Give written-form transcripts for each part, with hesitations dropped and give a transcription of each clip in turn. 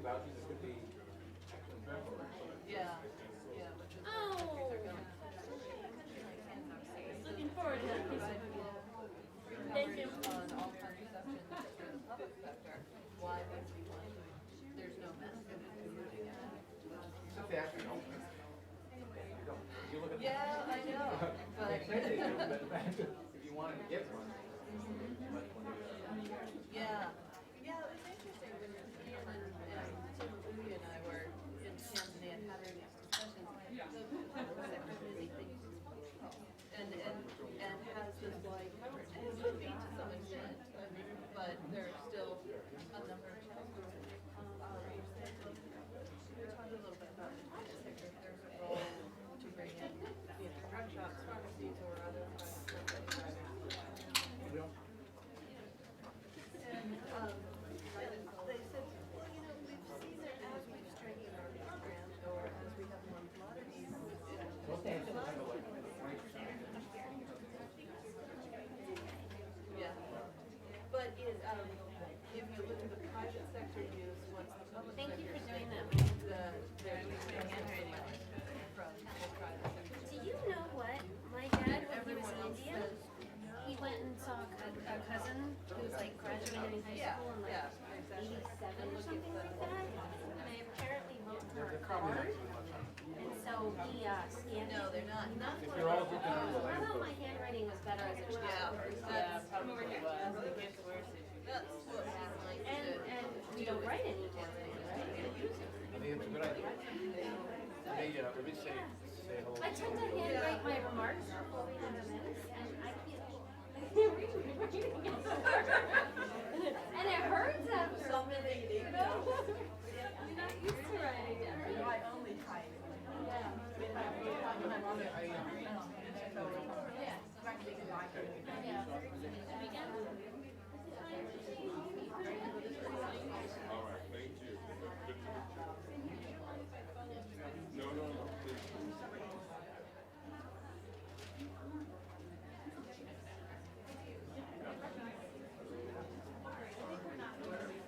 vouchers, it could be actually November. Yeah. Yeah. Which is Oh. Looking forward to that piece of Thank you. On all contraception for the public sector. Why would we want to? There's no benefit in including it. Except they actually don't. You look at Yeah, I know. But they say they do, but if you wanted to get one, yeah. Yeah, it was interesting when Ian and Tim Louie and I were in Tanzania having these discussions. The public sector really thinks it's functional and has this wide coverage. And it could be to some extent, I mean, but there are still a number of challenges. We were talking a little bit about the private sector. If there's a role to bring in, drug shops, pharmacies, or other private sector. And they said, well, we've seen that as we've strengthened our programs, or as we have more blood needs, yeah. But if you look at the private sector use, what's the public Thank sector? you for doing that. They're using handwriting from the private sector. Do you know what? My dad, when he was in India, he went and saw a cousin who was like graduating in high school in like 87 or something like that. And they apparently wrote her a card. And so he scanned No, it. they're not. Not if for you're all looking at I thought my handwriting was better as a child. that's probably was. That's what he's like And we don't write any handwriting, right? I think it's a good idea. Let me say hello. I tend to handwrite my remarks before we have events, and I feel and it hurts after a minute, You're not used to writing it. I only type. Yeah. All right, thank you. Good to meet you. No, please.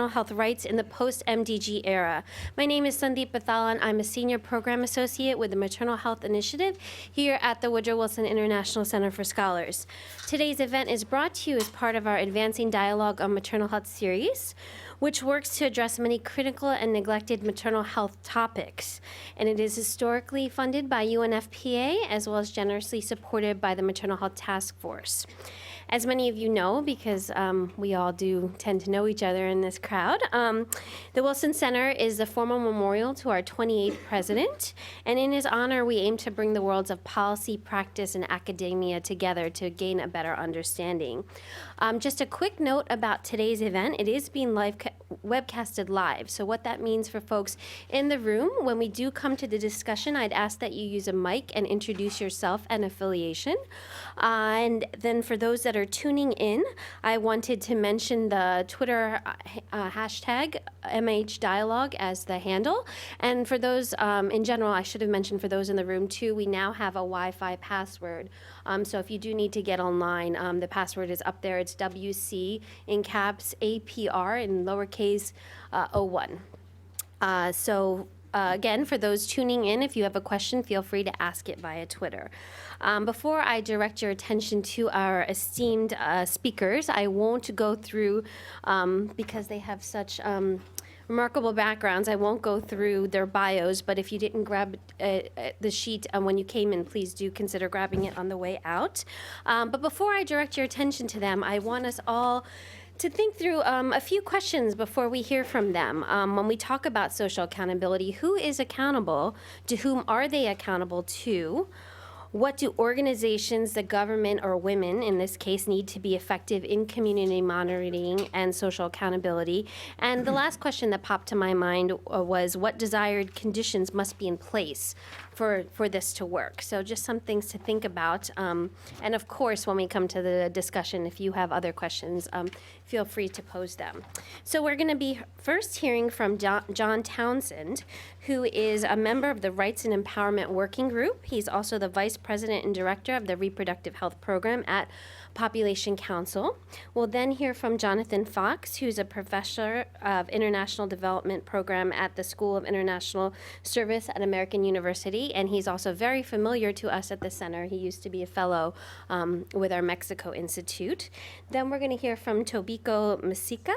Health rights in the post-MDG era. My name is Sandeep Bathalan. I'm a senior program associate with the Maternal Health Initiative here at the Woodrow Wilson International Center for Scholars. Today's event is brought to you as part of our Advancing Dialogue on Maternal Health series, which works to address many critical and neglected maternal health topics. And it is historically funded by UNFPA as well as generously supported by the Maternal Health Task Force. As many of you know, because we all do tend to know each other in this crowd, the Wilson Center is the formal memorial to our 28th president, and in his honor, we aim to bring the worlds of policy, practice, and academia together to gain a better understanding. Just a quick note about today's event. It is being webcasted live. So what that means for folks in the room, when we do come to the discussion, I'd ask that you use a mic and introduce yourself and affiliation. And then for those that are tuning in, I wanted to mention the Twitter hashtag MHDialogue as the handle. And for those in general, I should have mentioned for those in the room too, we now have a Wi-Fi password. So if you do need to get online, the password is up there. It's WC in caps APR in lowercase 01. Again, for those tuning in, if you have a question, feel free to ask it via Twitter. Before I direct your attention to our esteemed speakers, I won't go through, because they have such remarkable backgrounds, I won't go through their bios, but if you didn't grab the sheet when you came in, please do consider grabbing it on the way out. But before I direct your attention to them, I want us all to think through a few questions before we hear from them. When we talk about social accountability, who is accountable? To whom are they accountable to? What do organizations, the government, or women, in this case, need to be effective in community monitoring and social accountability? And the last question that popped to my mind was, what desired conditions must be in place for this to work? So just some things to think about. And of course, when we come to the discussion, if you have other questions, feel free to pose them. So we're going to be first hearing from John Townsend, who is a member of the Rights and Empowerment Working Group. He's also the Vice President and Director of the Reproductive Health Program at Population Council. We'll then hear from Jonathan Fox, who's a professor of International Development Program at the School of International Service at American University, and he's also very familiar to us at the center. He used to be a fellow with our Mexico Institute. Then we're going to hear from Tobiko Masika,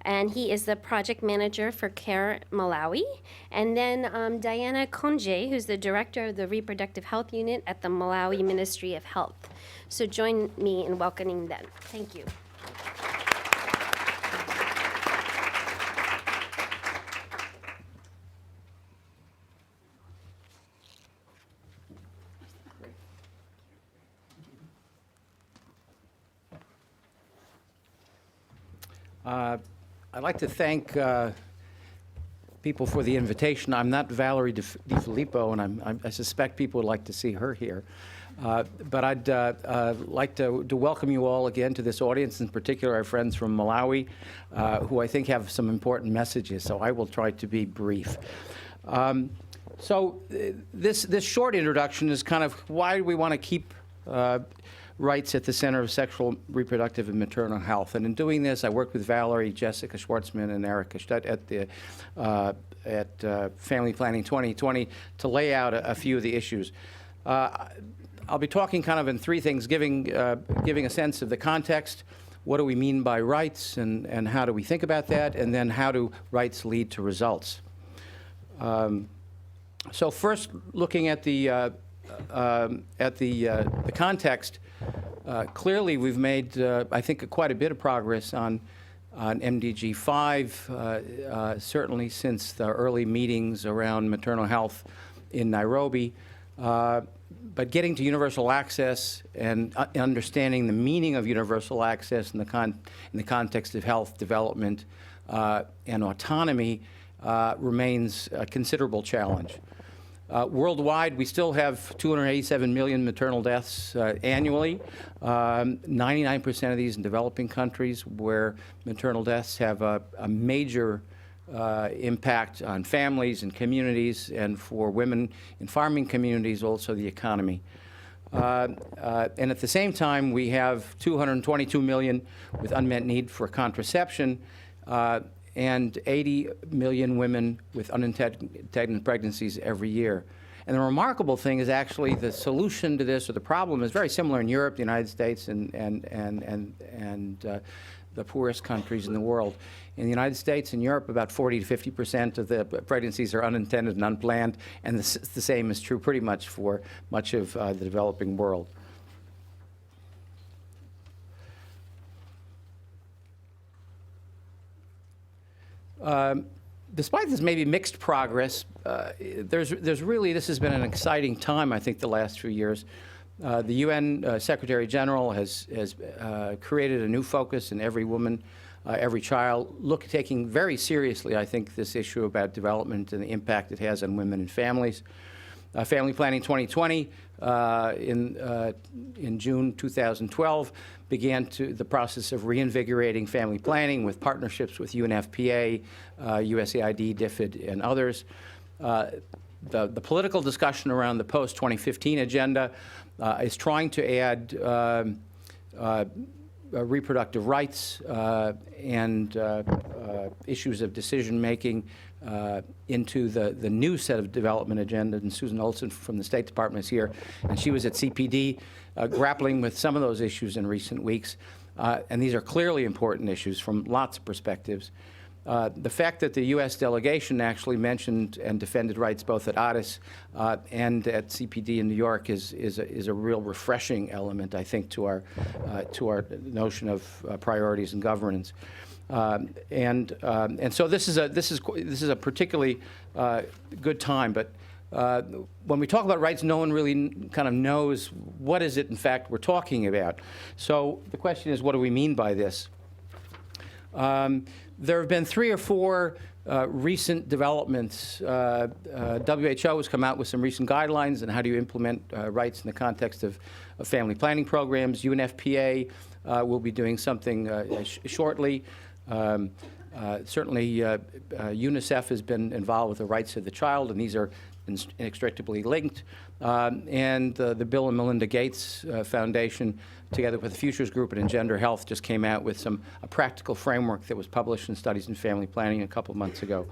and he is the project manager for CARE Malawi. And then Diana Konje, who's the director of the Reproductive Health Unit at the Malawi Ministry of Health. So join me in welcoming them. Thank you. I'd like to thank people for the invitation. I'm not Valerie DiFilippo, and I suspect people would like to see her here. But I'd like to welcome you all again to this audience, in particular our friends from Malawi, who I think have some important messages, so I will try to be brief. This short introduction is kind of why we want to keep rights at the center of sexual, reproductive, and maternal health. And in doing this, I worked with Valerie, Jessica Schwartzman, and Erica Stutt at Family Planning 2020 to lay out a few of the issues. I'll be talking kind of in three things, giving a sense of the context, what do we mean by rights, and how do we think about that, and then how do rights lead to results. So first, looking at the context, clearly we've made, I think, quite a bit of progress on MDG 5, certainly since the early meetings around maternal health in Nairobi. But getting to universal access and understanding the meaning of universal access in the context of health, development, and autonomy remains a considerable challenge. Worldwide, we still have 287 million maternal deaths annually, 99% of these in developing countries where maternal deaths have a major impact on families and communities, and for women in farming communities, also the economy. And at the same time, we have 222 million with unmet need for contraception, and 80 million women with unintended pregnancies every year. And the remarkable thing is actually the solution to this, or the problem, is very similar in Europe, the United States, and the poorest countries in the world. In the United States and Europe, about 40 to 50% of the pregnancies are unintended and unplanned, and the same is true pretty much for much of the developing world. Despite this maybe mixed progress, there's really, this has been an exciting time, I think, the last few years. The UN Secretary General has created a new focus in every woman, every child, taking very seriously, I think, this issue about development and the impact it has on women and families. Family Planning 2020 in June 2012 began the process of reinvigorating family planning with partnerships with UNFPA, USAID, DFID, and others. The political discussion around the post-2015 agenda is trying to add reproductive rights and issues of decision-making into the new set of development agenda. And Susan Olson from the State Department is here, and she was at CPD grappling with some of those issues in recent weeks. And these are clearly important issues from lots of perspectives. The fact that the U.S. delegation actually mentioned and defended rights both at Addis and at CPD in New York is a real refreshing element, I think, to our notion of priorities and governance. And so this is a particularly good time. But when we talk about rights, no one really kind of knows what is it, in fact, we're talking about. So the question is, what do we mean by this? There have been 3 or 4 recent developments. WHO has come out with some recent guidelines on how do you implement rights in the context of family planning programs. UNFPA will be doing something shortly. Certainly, UNICEF has been involved with the rights of the child, and these are inextricably linked. And the Bill and Melinda Gates Foundation, together with the Futures Group and Engender Health, just came out with a practical framework that was published in Studies in Family Planning a couple of months ago.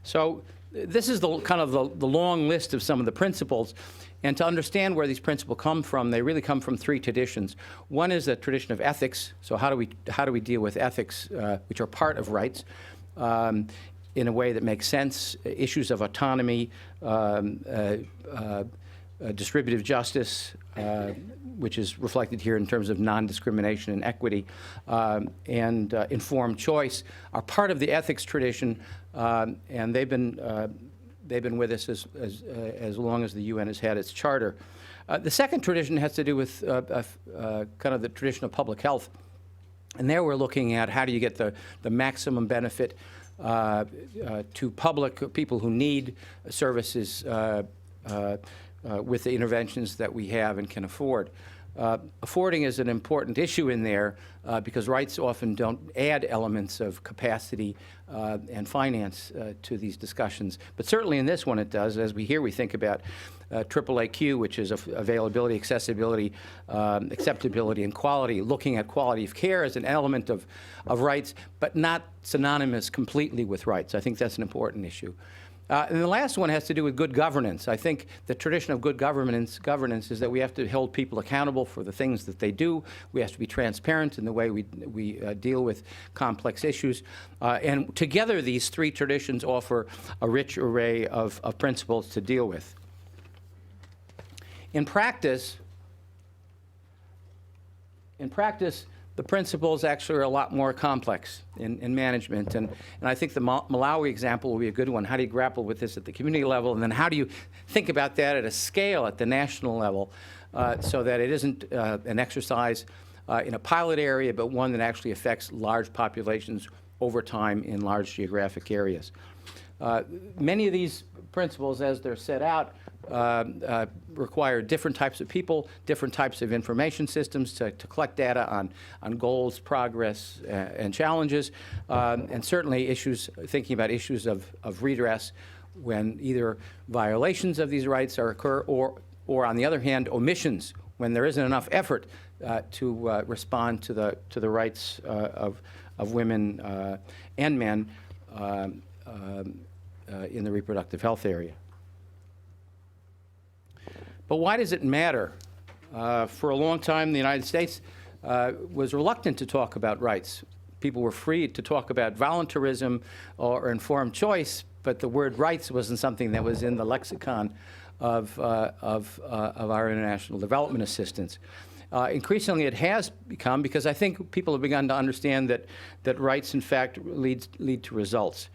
So this is the long list of some of the principles. And to understand where these principles come from, they really come from 3 traditions. One is a tradition of ethics. So how do we deal with ethics, which are part of rights, in a way that makes sense? Issues of autonomy, distributive justice, which is reflected here in terms of non-discrimination and equity, and informed choice, are part of the ethics tradition, and they've been with us as long as the UN has had its charter. The second tradition has to do with kind of the tradition of public health, and there we're looking at how do you get the maximum benefit to people who need services with the interventions that we have and can afford. Affording is an important issue in there because rights often don't add elements of capacity and finance to these discussions. But certainly in this one it does. As we think about AAAQ, which is availability, accessibility, acceptability, and quality, looking at quality of care as an element of rights, but not synonymous completely with rights. I think that's an important issue. And the last one has to do with good governance. I think the tradition of good governance is that we have to hold people accountable for the things that they do. We have to be transparent in the way we deal with complex issues. And together, these 3 traditions offer a rich array of principles to deal with. In practice, the principles actually are a lot more complex in management. And I think the Malawi example will be a good one. How do you grapple with this at the community level? And then how do you think about that at a scale at the national level so that it isn't an exercise in a pilot area, but one that actually affects large populations over time in large geographic areas? Many of these principles, as they're set out, require different types of people, different types of information systems to collect data on goals, progress, and challenges, and certainly thinking about issues of redress when either violations of these rights occur or on the other hand, omissions when there isn't enough effort to respond to the rights of women and men in the reproductive health area. But why does it matter? For a long time, the United States was reluctant to talk about rights. People were free to talk about voluntarism or informed choice, but the word rights wasn't something that was in the lexicon of our international development assistance. Increasingly, it has become, because I think people have begun to understand that rights, in fact, lead to results.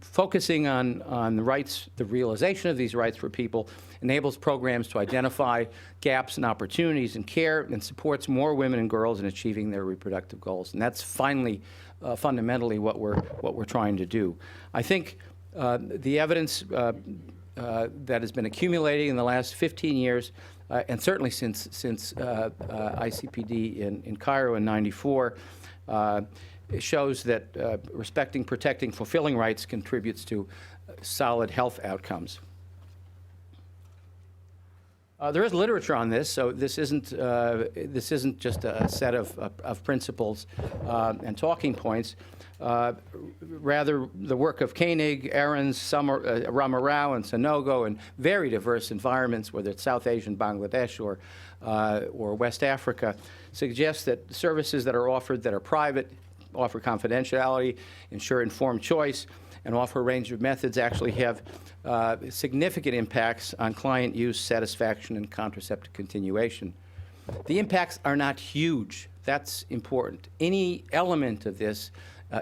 Focusing on the rights, the realization of these rights for people enables programs to identify gaps and opportunities in care and supports more women and girls in achieving their reproductive goals. And that's finally, fundamentally, what we're trying to do. I think the evidence that has been accumulating in the last 15 years, and certainly since ICPD in Cairo in '94. It shows that respecting, protecting, fulfilling rights contributes to solid health outcomes. There is literature on this, so this isn't just a set of principles and talking points. Rather, the work of Koenig, Ahrens, Ramarao, and Sanogo in very diverse environments, whether it's South Asia, Bangladesh, or West Africa, suggests that services that are offered that are private, offer confidentiality, ensure informed choice, and offer a range of methods actually have significant impacts on client use, satisfaction, and contraceptive continuation. The impacts are not huge. That's important. Any element of this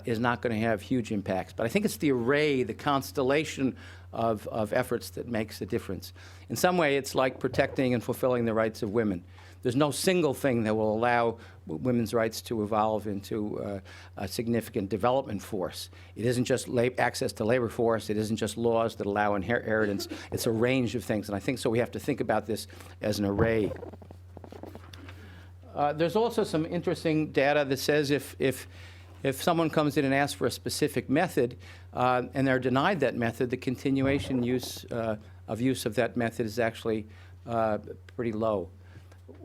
is not going to have huge impacts. But I think it's the array, the constellation of efforts that makes the difference. In some way, it's like protecting and fulfilling the rights of women. There's no single thing that will allow women's rights to evolve into a significant development force. It isn't just access to labor force. It isn't just laws that allow inheritance. It's a range of things. And I think so we have to think about this as an array. There's also some interesting data that says if someone comes in and asks for a specific method and they're denied that method, the continuation use of that method is actually pretty low.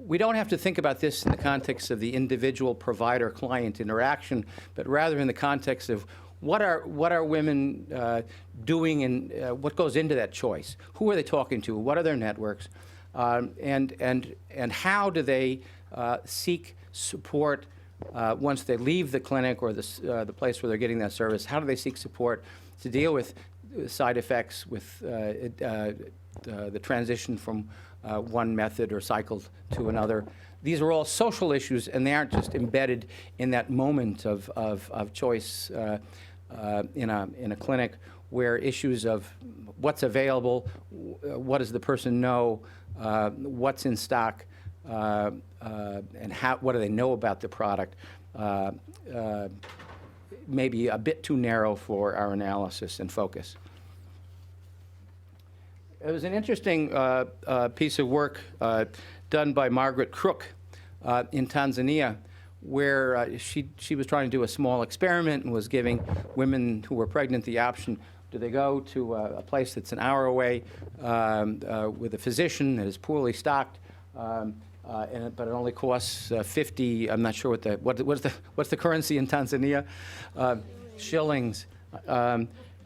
We don't have to think about this in the context of the individual provider-client interaction, but rather in the context of what are women doing and what goes into that choice? Who are they talking to? What are their networks? And how do they seek support once they leave the clinic or the place where they're getting that service? How do they seek support to deal with side effects, with the transition from one method or cycle to another? These are all social issues, and they aren't just embedded in that moment of choice in a clinic, where issues of what's available, what does the person know, what's in stock, and what do they know about the product, maybe a bit too narrow for our analysis and focus. It was an interesting piece of work done by Margaret Crook in Tanzania, where she was trying to do a small experiment and was giving women who were pregnant the option: do they go to a place that's an hour away with a physician that is poorly stocked, but it only costs 50. I'm not sure what's the currency in Tanzania, shillings.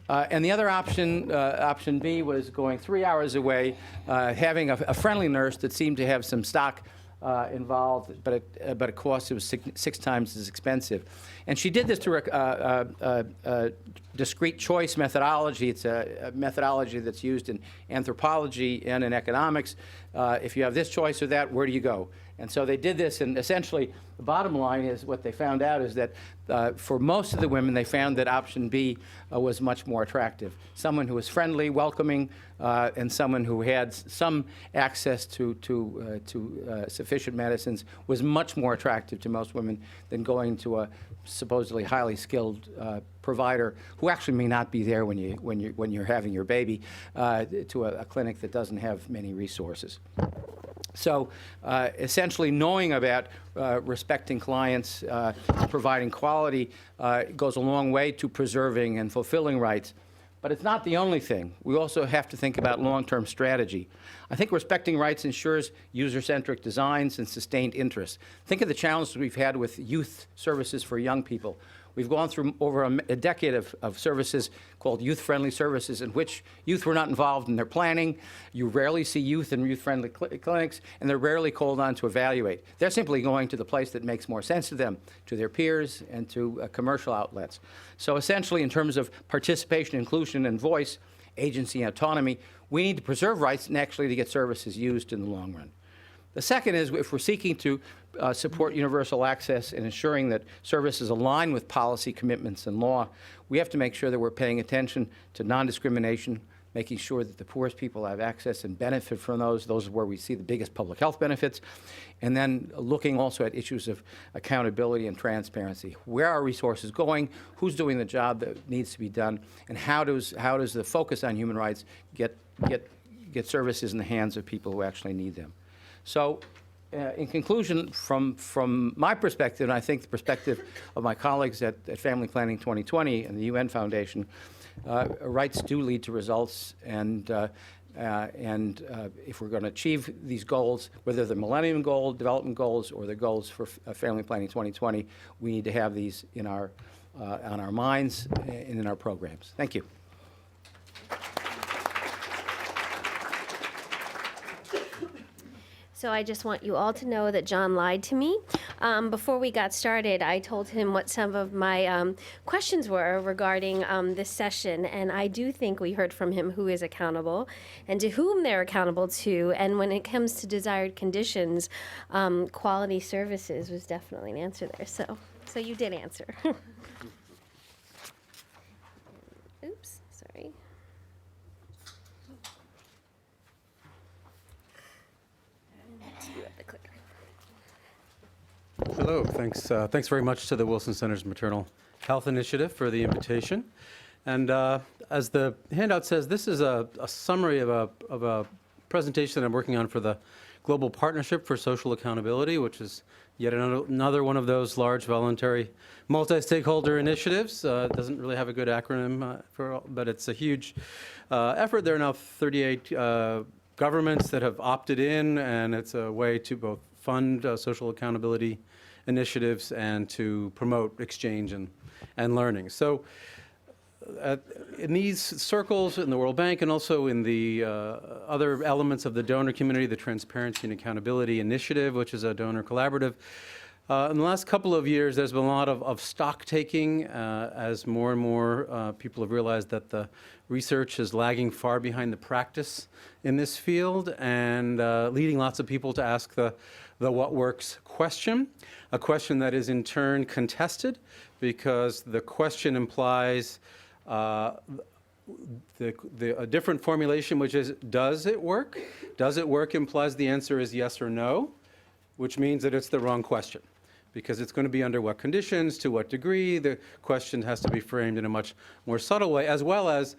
And the other option, option B, was going 3 hours away, having a friendly nurse that seemed to have some stock involved, but it cost, it was 6 times as expensive. And she did this through a discrete choice methodology. It's a methodology that's used in anthropology and in economics. If you have this choice or that, where do you go? And so they did this, and essentially the bottom line is what they found out is that for most of the women, they found that option B was much more attractive. Someone who was friendly, welcoming, and someone who had some access to sufficient medicines was much more attractive to most women than going to a supposedly highly skilled provider who actually may not be there when you're having your baby, to a clinic that doesn't have many resources. So essentially knowing about respecting clients, providing quality goes a long way to preserving and fulfilling rights. But it's not the only thing. We also have to think about long-term strategy. I think respecting rights ensures user-centric designs and sustained interest. Think of the challenges we've had with youth services for young people. We've gone through over a decade of services called youth-friendly services in which youth were not involved in their planning. You rarely see youth in youth-friendly clinics, and they're rarely called on to evaluate. They're simply going to the place that makes more sense to them, to their peers, and to commercial outlets. So essentially, in terms of participation, inclusion, and voice, agency, and autonomy, we need to preserve rights and actually to get services used in the long run. The second is if we're seeking to support universal access and ensuring that services align with policy commitments and law, we have to make sure that we're paying attention to non-discrimination, making sure that the poorest people have access and benefit from those. Those are where we see the biggest public health benefits. And then looking also at issues of accountability and transparency. Where are resources going? Who's doing the job that needs to be done? And how does the focus on human rights get services in the hands of people who actually need them? So, in conclusion, from my perspective, and I think the perspective of my colleagues at Family Planning 2020 and the UN Foundation, rights do lead to results, and if we're going to achieve these goals, whether they're Millennium Goal, Development Goals, or the goals for Family Planning 2020, we need to have these in our on our minds and in our programs. Thank you. So I just want you all to know that John lied to me. Before we got started, I told him what some of my questions were regarding this session, and I do think we heard from him who is accountable and to whom they're accountable to, and when it comes to desired conditions, quality services was definitely an answer there. So you did answer. Oops, sorry. Screw up the clicker. Hello, thanks very much to the Wilson Center's Maternal Health Initiative for the invitation. And as the handout says, this is a summary of a presentation that I'm working on for the Global Partnership for Social Accountability, which is yet another one of those large voluntary multi-stakeholder initiatives. It doesn't really have a good acronym, but it's a huge effort. There are now 38 governments that have opted in, and it's a way to both fund social accountability initiatives and to promote exchange and learning. So in these circles in the World Bank and also in the other elements of the donor community, the Transparency and Accountability Initiative, which is a donor collaborative, in the last couple of years, there's been a lot of stock taking as more and more people have realized that the research is lagging far behind the practice in this field and leading lots of people to ask the what works question, a question that is in turn contested because the question implies a different formulation, which is, does it work? Does it work implies the answer is yes or no, which means that it's the wrong question, because it's going to be under what conditions, to what degree. The question has to be framed in a much more subtle way, as well as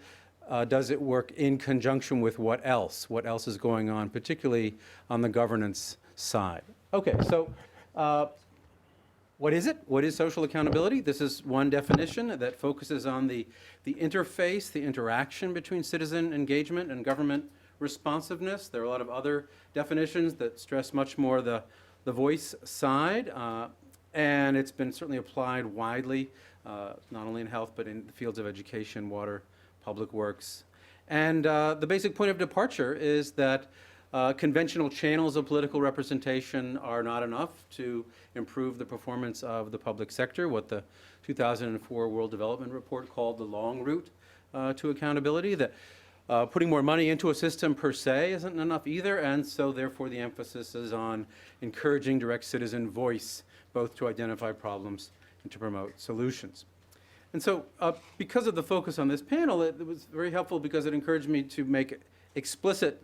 does it work in conjunction with what else? What else is going on, particularly on the governance side? Okay, so what is it? What is social accountability? This is one definition that focuses on the interface, the interaction between citizen engagement and government responsiveness. There are a lot of other definitions that stress much more the voice side, and it's been certainly applied widely, not only in health, but in the fields of education, water, public works. And the basic point of departure is that conventional channels of political representation are not enough to improve the performance of the public sector, what the 2004 World Development Report called the long route to accountability, that putting more money into a system per se isn't enough either, and so therefore the emphasis is on encouraging direct citizen voice, both to identify problems and to promote solutions. And so because of the focus on this panel, it was very helpful because it encouraged me to make explicit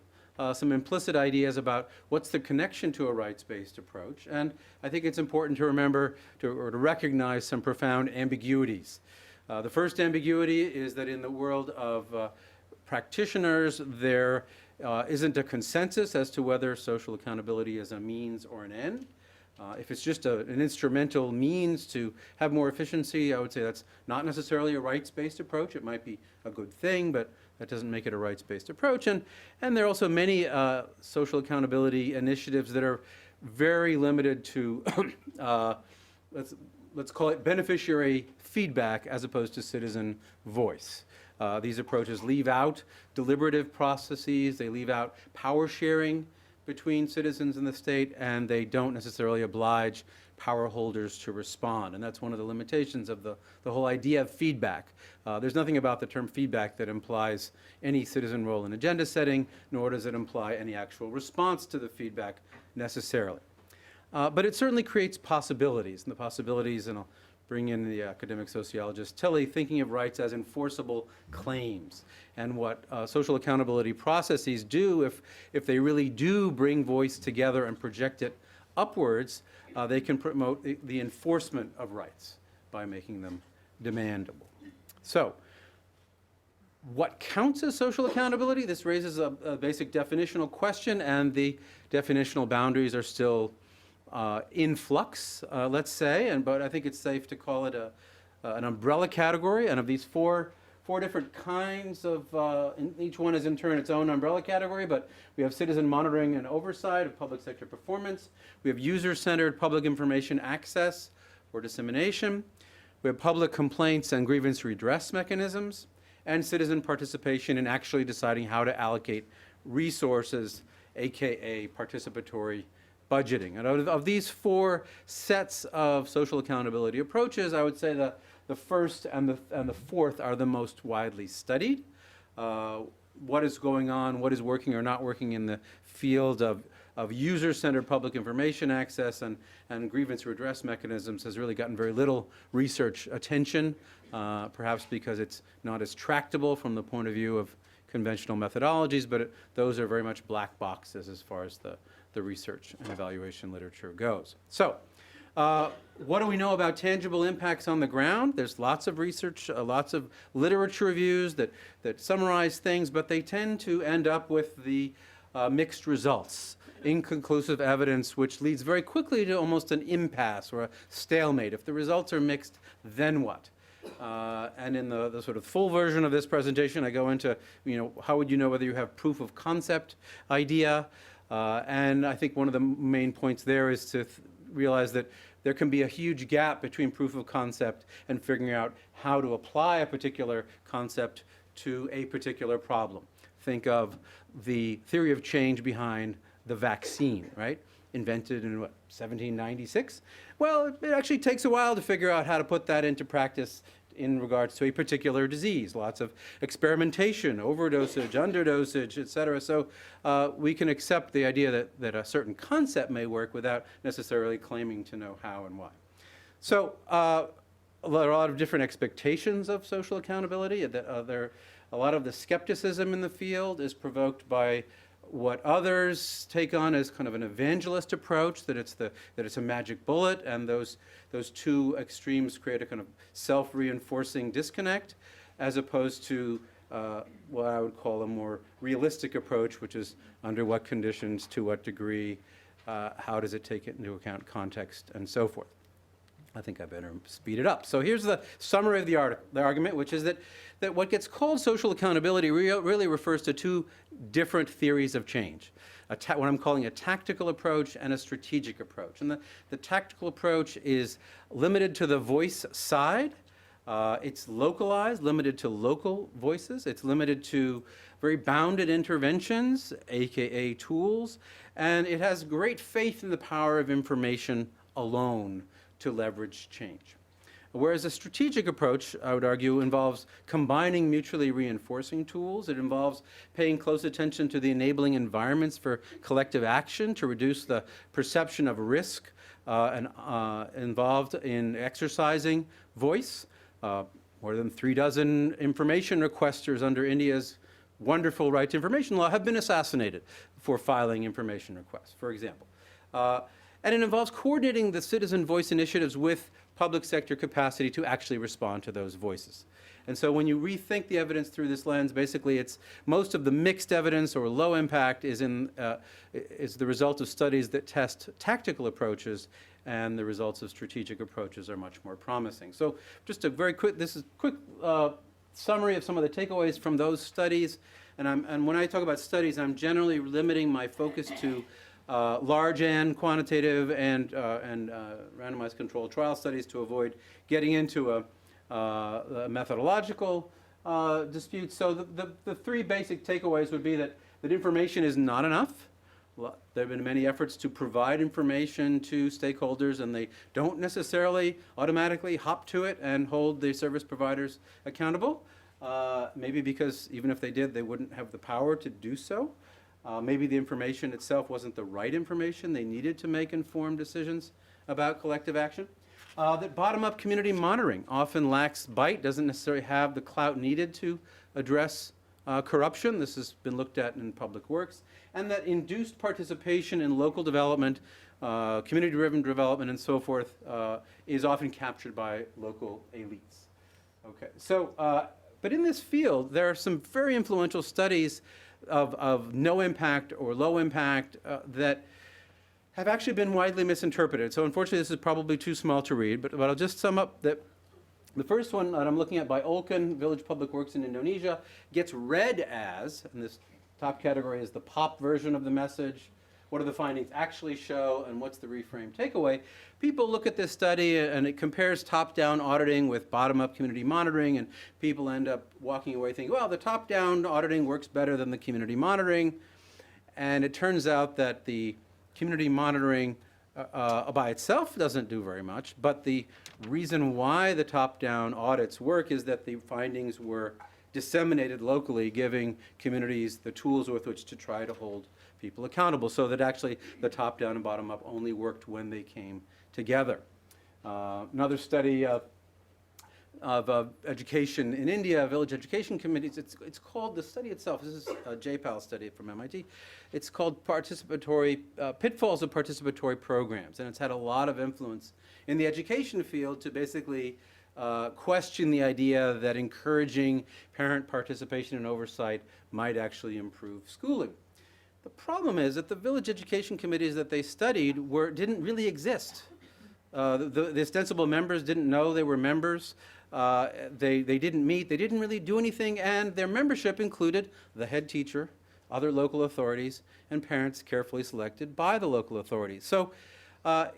some implicit ideas about what's the connection to a rights-based approach. And I think it's important to remember to recognize some profound ambiguities. The first ambiguity is that in the world of practitioners, there isn't a consensus as to whether social accountability is a means or an end. If it's just an instrumental means to have more efficiency, I would say that's not necessarily a rights-based approach. It might be a good thing, but that doesn't make it a rights-based approach. And there are also many social accountability initiatives that are very limited to, let's call it beneficiary feedback as opposed to citizen voice. These approaches leave out deliberative processes, they leave out power sharing between citizens and the state, and they don't necessarily oblige power holders to respond. And that's one of the limitations of the whole idea of feedback. There's nothing about the term feedback that implies any citizen role in agenda setting, nor does it imply any actual response to the feedback necessarily. But it certainly creates possibilities, and the possibilities, and I'll bring in the academic sociologist Tilly, thinking of rights as enforceable claims. And what social accountability processes do, if they really do bring voice together and project it upwards, they can promote the enforcement of rights by making them demandable. So, what counts as social accountability? This raises a basic definitional question, and the definitional boundaries are still in flux, let's say, but I think it's safe to call it an umbrella category. And of these four different kinds of, each one is in turn its own umbrella category, but we have citizen monitoring and oversight of public sector performance. We have user-centered public information access or dissemination. We have public complaints and grievance redress mechanisms, and citizen participation in actually deciding how to allocate resources, AKA participatory budgeting. And of these four sets of social accountability approaches, I would say the first and the fourth are the most widely studied. What is going on, what is working or not working in the field of user-centered public information access and grievance redress mechanisms has really gotten very little research attention, perhaps because it's not as tractable from the point of view of conventional methodologies, but those are very much black boxes as far as the research and evaluation literature goes. So, what do we know about tangible impacts on the ground? There's lots of research, lots of literature reviews that summarize things, but they tend to end up with the mixed results, inconclusive evidence, which leads very quickly to almost an impasse or a stalemate. If the results are mixed, then what? And in the sort of full version of this presentation, I go into, how would you know whether you have proof of concept idea? And I think one of the main points there is to realize that there can be a huge gap between proof of concept and figuring out how to apply a particular concept to a particular problem. Think of the theory of change behind the vaccine, right? Invented in, 1796? Well, it actually takes a while to figure out how to put that into practice in regards to a particular disease. Lots of experimentation, overdosage, underdosage, et cetera. So we can accept the idea that a certain concept may work without necessarily claiming to know how and why. So there are a lot of different expectations of social accountability. A lot of the skepticism in the field is provoked by what others take on as kind of an evangelist approach, that it's a magic bullet, and those two extremes create a kind of self-reinforcing disconnect, as opposed to what I would call a more realistic approach, which is under what conditions, to what degree, how does it take into account context, and so forth. I think I better speed it up. So here's the summary of the argument, which is that what gets called social accountability really refers to two different theories of change, what I'm calling a tactical approach and a strategic approach. And the tactical approach is limited to the voice side. It's localized, limited to local voices. It's limited to very bounded interventions, AKA tools. And it has great faith in the power of information alone to leverage change. Whereas a strategic approach, I would argue, involves combining mutually reinforcing tools. It involves paying close attention to the enabling environments for collective action to reduce the perception of risk and involved in exercising voice. More than 36 information requesters under India's wonderful right to information law have been assassinated for filing information requests, for example. And it involves coordinating the citizen voice initiatives with public sector capacity to actually respond to those voices. And so when you rethink the evidence through this lens, basically it's most of the mixed evidence or low impact is the result of studies that test tactical approaches, and the results of strategic approaches are much more promising. So just a very quick, this is a quick summary of some of the takeaways from those studies. And when I talk about studies, I'm generally limiting my focus to large N quantitative and randomized controlled trial studies to avoid getting into a methodological dispute. So the three basic takeaways would be that information is not enough. There have been many efforts to provide information to stakeholders, and they don't necessarily automatically hop to it and hold the service providers accountable. Maybe because even if they did, they wouldn't have the power to do so. Maybe the information itself wasn't the right information they needed to make informed decisions about collective action. That bottom-up community monitoring often lacks bite, doesn't necessarily have the clout needed to address corruption. This has been looked at in public works. And that induced participation in local development, community-driven development, and so forth, is often captured by local elites. Okay, so, but in this field, there are some very influential studies of no impact or low impact that have actually been widely misinterpreted. So unfortunately, this is probably too small to read, but I'll just sum up that the first one that I'm looking at by Olken, Village Public Works in Indonesia, gets read as, and this top category is the pop version of the message. What do the findings actually show, and what's the reframed takeaway? People look at this study, and it compares top-down auditing with bottom-up community monitoring, and people end up walking away thinking, well, the top-down auditing works better than the community monitoring. And it turns out that the community monitoring by itself doesn't do very much, but the reason why the top-down audits work is that the findings were disseminated locally, giving communities the tools with which to try to hold people accountable, so that actually the top-down and bottom-up only worked when they came together. Another study of education in India, village education committees, it's called, the study itself, this is a JPAL study from MIT, it's called Participatory, Pitfalls of Participatory Programs, and it's had a lot of influence in the education field to basically question the idea that encouraging parent participation and oversight might actually improve schooling. The problem is that the village education committees that they studied didn't really exist. The ostensible members didn't know they were members. They didn't meet, they didn't really do anything, and their membership included the head teacher, other local authorities, and parents carefully selected by the local authorities. So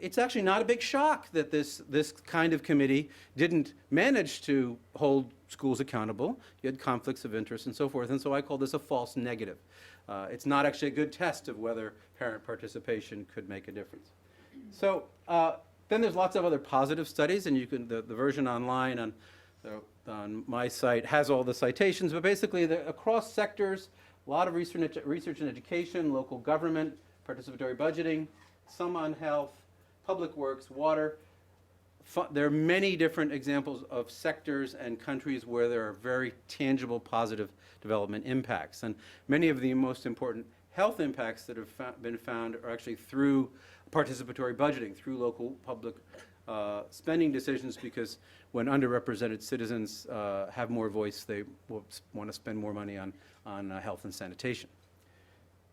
it's actually not a big shock that this kind of committee didn't manage to hold schools accountable. You had conflicts of interest and so forth, and so I call this a false negative. It's not actually a good test of whether parent participation could make a difference. So then there's lots of other positive studies, and you can, the version online on my site has all the citations, but basically across sectors, a lot of research in education, local government, participatory budgeting, some on health, public works, water. There are many different examples of sectors and countries where there are very tangible positive development impacts. And many of the most important health impacts that have been found are actually through participatory budgeting, through local public spending decisions, because when underrepresented citizens have more voice, they will want to spend more money on health and sanitation.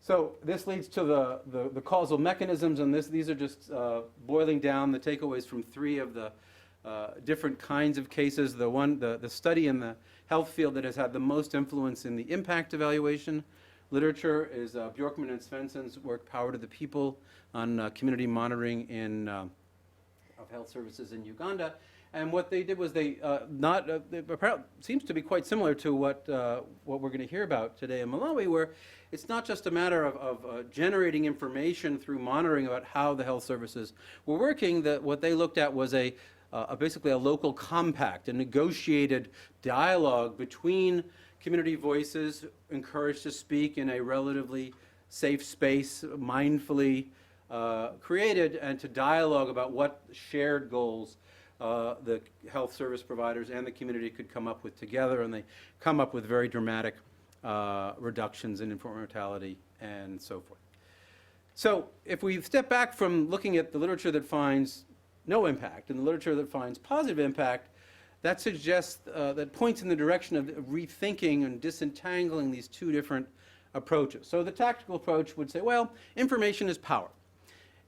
So this leads to the causal mechanisms, and these are just boiling down the takeaways from three of the different kinds of cases. The study in the health field that has had the most influence in the impact evaluation literature is Bjorkman and Svensson's work, Power to the People, on community monitoring of health services in Uganda. And what they did was seems to be quite similar to what we're going to hear about today in Malawi, where it's not just a matter of generating information through monitoring about how the health services were working. That what they looked at was basically a local compact, a negotiated dialogue between community voices encouraged to speak in a relatively safe space, mindfully created, and to dialogue about what shared goals the health service providers and the community could come up with together, and they come up with very dramatic reductions in infant mortality and so forth. So if we step back from looking at the literature that finds no impact and the literature that finds positive impact, that suggests, that points in the direction of rethinking and disentangling these two different approaches. So the tactical approach would say, well, information is power.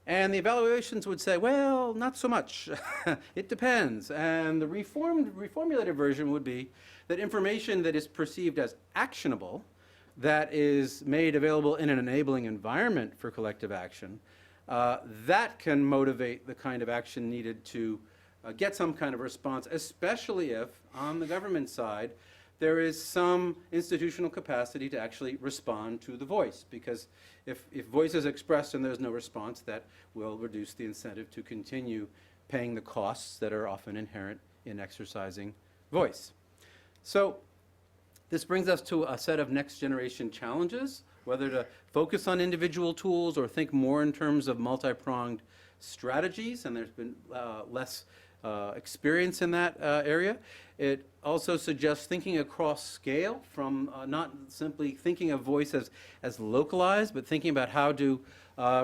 And the evaluations would say, well, not so much. It depends. And the reformulated version would be that information that is perceived as actionable, that is made available in an enabling environment for collective action, that can motivate the kind of action needed to get some kind of response, especially if, on the government side, there is some institutional capacity to actually respond to the voice. Because if voice is expressed and there's no response, that will reduce the incentive to continue paying the costs that are often inherent in exercising voice. So this brings us to a set of next generation challenges, whether to focus on individual tools or think more in terms of multi-pronged strategies, and there's been less experience in that area. It also suggests thinking across scale from not simply thinking of voice as localized, but thinking about how do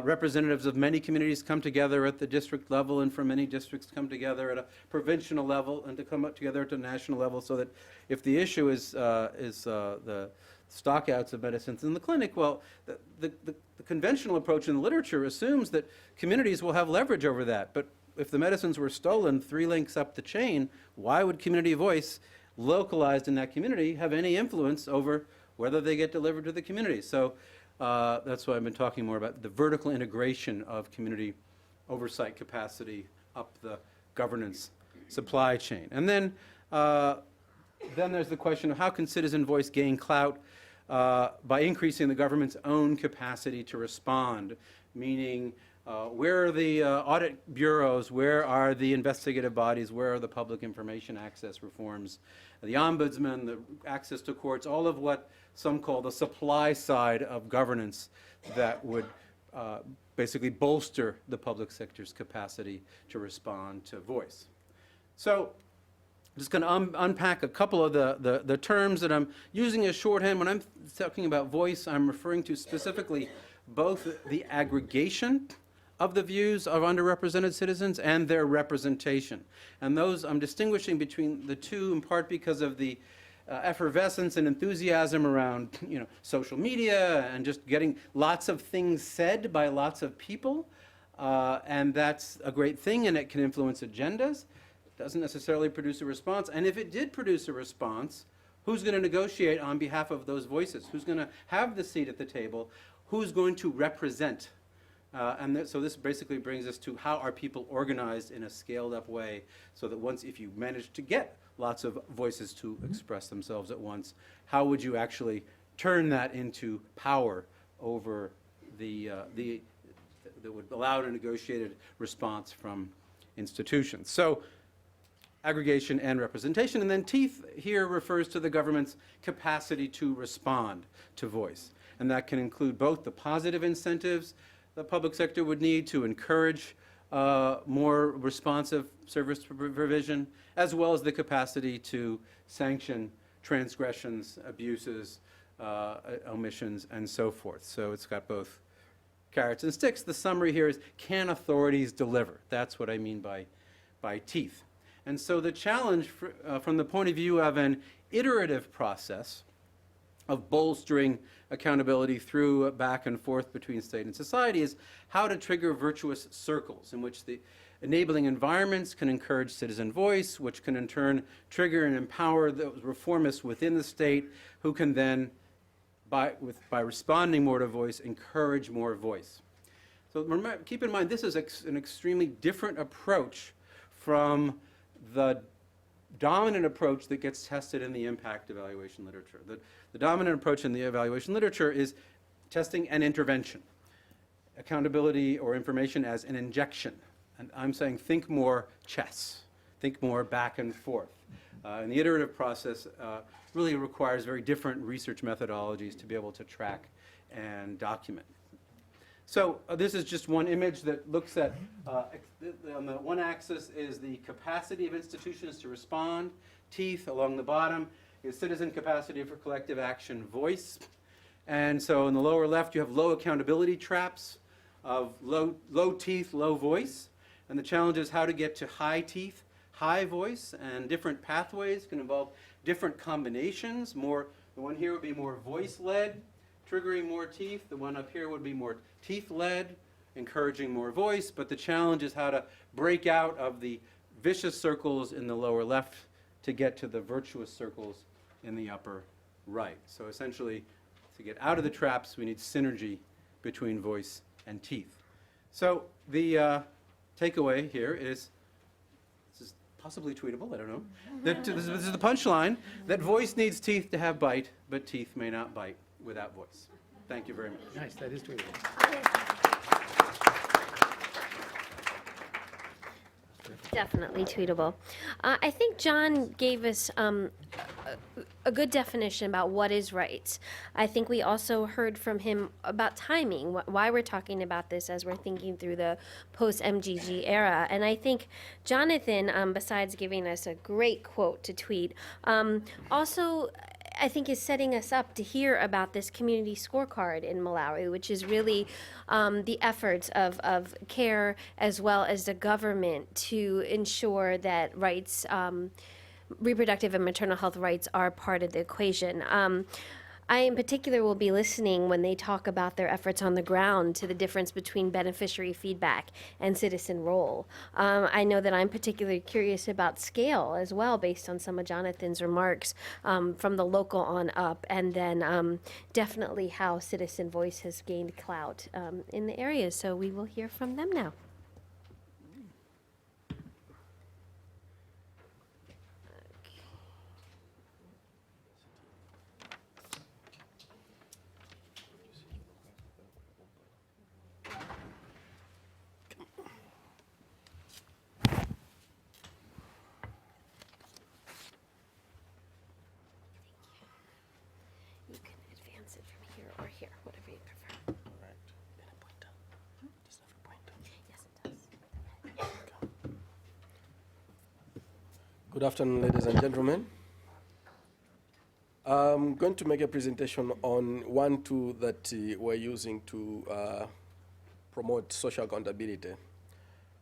representatives of many communities come together at the district level, and from many districts come together at a provincial level, and to come up together at the national level, so that if the issue is the stockouts of medicines in the clinic, well, the conventional approach in the literature assumes that communities will have leverage over that. But if the medicines were stolen 3 links up the chain, why would community voice, localized in that community, have any influence over whether they get delivered to the community? So that's why I've been talking more about the vertical integration of community oversight capacity up the governance supply chain. And then there's the question of how can citizen voice gain clout by increasing the government's own capacity to respond, meaning where are the audit bureaus, where are the investigative bodies, where are the public information access reforms, the ombudsman, the access to courts, all of what some call the supply side of governance that would basically bolster the public sector's capacity to respond to voice. So I'm just going to unpack a couple of the terms that I'm using as shorthand. When I'm talking about voice, I'm referring to specifically both the aggregation of the views of underrepresented citizens and their representation. And those, I'm distinguishing between the two in part because of the effervescence and enthusiasm around social media and just getting lots of things said by lots of people. And that's a great thing, and it can influence agendas. It doesn't necessarily produce a response. And if it did produce a response, who's going to negotiate on behalf of those voices? Who's going to have the seat at the table? Who's going to represent? So this basically brings us to how are people organized in a scaled-up way, so that if you manage to get lots of voices to express themselves at once, how would you actually turn that into power over that would allow a negotiated response from institutions? So aggregation and representation. And then teeth here refers to the government's capacity to respond to voice. And that can include both the positive incentives the public sector would need to encourage more responsive service provision, as well as the capacity to sanction transgressions, abuses, omissions, and so forth. So it's got both carrots and sticks. The summary here is, can authorities deliver? That's what I mean by teeth. And so the challenge from the point of view of an iterative process of bolstering accountability through back and forth between state and society is how to trigger virtuous circles in which the enabling environments can encourage citizen voice, which can in turn trigger and empower those reformists within the state who can then, by responding more to voice, encourage more voice. So remember, keep in mind, this is an extremely different approach from the dominant approach that gets tested in the impact evaluation literature. The dominant approach in the evaluation literature is testing and intervention, accountability or information as an injection. And I'm saying think more chess, think more back and forth. And the iterative process really requires very different research methodologies to be able to track and document. So this is just one image that looks at, on the one axis is the capacity of institutions to respond. Teeth along the bottom is citizen capacity for collective action voice. And so in the lower left, you have low accountability traps. of low teeth, low voice. And the challenge is how to get to high teeth, high voice, and different pathways can involve different combinations. The one here would be more voice-led, triggering more teeth. The one up here would be more teeth-led, encouraging more voice. But the challenge is how to break out of the vicious circles in the lower left to get to the virtuous circles in the upper right. So essentially, to get out of the traps, we need synergy between voice and teeth. So the takeaway here is, this is possibly tweetable, I don't know, that this is the punchline, that voice needs teeth to have bite, but teeth may not bite without voice. Thank you very much. Nice, that is tweetable. Definitely tweetable. I think John gave us a good definition about what is right. I think we also heard from him about timing, why we're talking about this as we're thinking through the post-MDG era. And I think Jonathan, besides giving us a great quote to tweet, also I think is setting us up to hear about this community scorecard in Malawi, which is really the efforts of CARE as well as the government to ensure that rights, reproductive and maternal health rights are part of the equation. I in particular will be listening when they talk about their efforts on the ground to the difference between beneficiary feedback and citizen role. I know that I'm particularly curious about scale as well, based on some of Jonathan's remarks from the local on up, and then definitely how citizen voice has gained clout in the area. So we will hear from them now. You can advance it from here or here, whatever you prefer. Yes, it does. Good afternoon, ladies and gentlemen. I'm going to make a presentation on one tool that we're using to promote social accountability.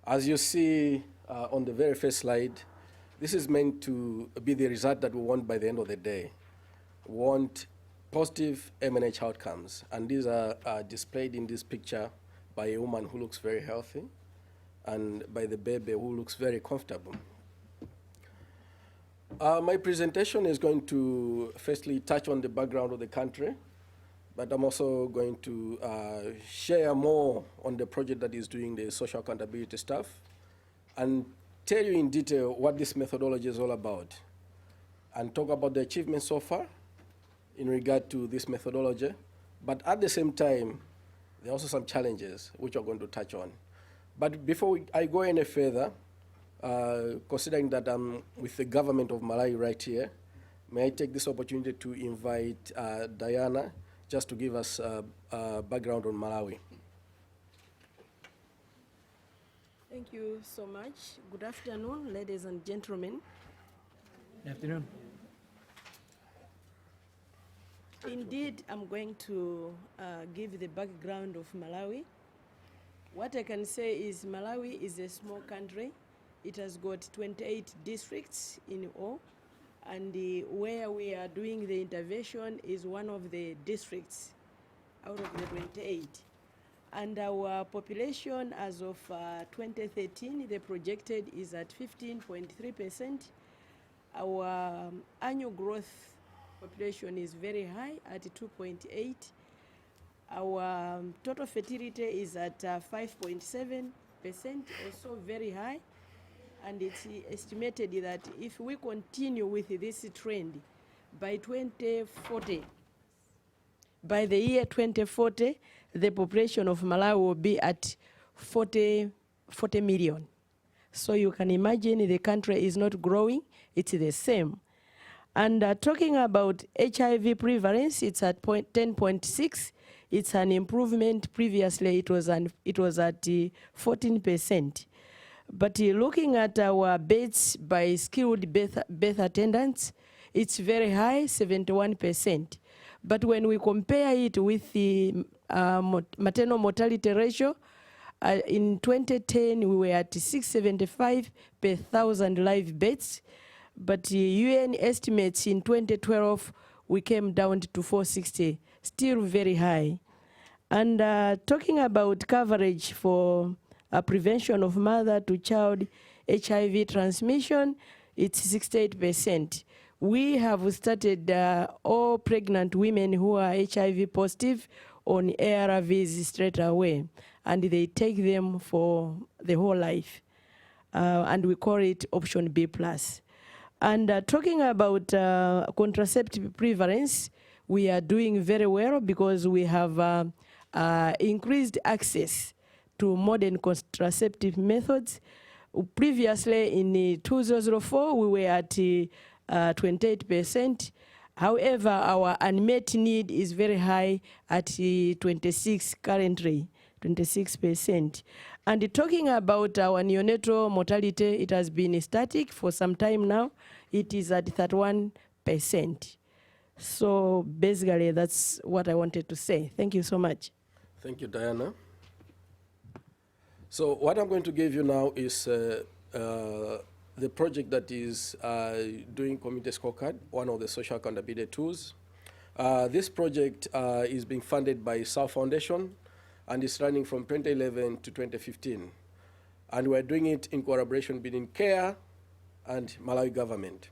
As you see on the very first slide, this is meant to be the result that we want by the end of the day. We want positive MNH outcomes, and these are displayed in this picture by a woman who looks very healthy and by the baby who looks very comfortable. My presentation is going to firstly touch on the background of the country, but I'm also going to share more on the project that is doing the social accountability stuff and tell you in detail what this methodology is all about and talk about the achievements so far in regard to this methodology. But at the same time, there are also some challenges which I'm going to touch on. But before I go any further, considering that I'm with the government of Malawi right here, may I take this opportunity to invite Diana just to give us background on Malawi. Thank you so much. Good afternoon, ladies and gentlemen. Good afternoon. Indeed, I'm going to give the background of Malawi. What I can say is Malawi is a small country. It has got 28 districts in all, and where we are doing the intervention is one of the districts out of the 28. And our population as of 2013, the projected is at 15.3%. Our annual growth population is very high at 2.8. Our total fertility is at 5.7%, also very high. And it's estimated that if we continue with this trend, by 2040, by the year 2040, the population of Malawi will be at 40 million. So you can imagine the country is not growing, it's the same. And talking about HIV prevalence, it's at 10.6. It's an improvement. Previously, it was at 14%. But looking at our beds by skilled birth attendants, it's very high, 71%. But when we compare it with the maternal mortality ratio, In 2010, we were at 675 per 1,000 live births, but UN estimates in 2012, we came down to 460, still very high. And talking about coverage for prevention of mother-to-child HIV transmission, it's 68%. We have started all pregnant women who are HIV positive on ARVs straight away, and they take them for the whole life. And we call it option B+. And talking about contraceptive prevalence, we are doing very well because we have increased access to modern contraceptive methods. Previously, in 2004, we were at 28%. However, our unmet need is very high at 26 currently, 26%. And talking about our neonatal mortality, it has been static for some time now. It is at 31%. So basically, that's what I wanted to say. Thank you so much. Thank you, Diana. So what I'm going to give you now is the project that is doing community scorecard, one of the social accountability tools. This project is being funded by South Foundation and is running from 2011 to 2015. And we're doing it in collaboration between CARE and Malawi government.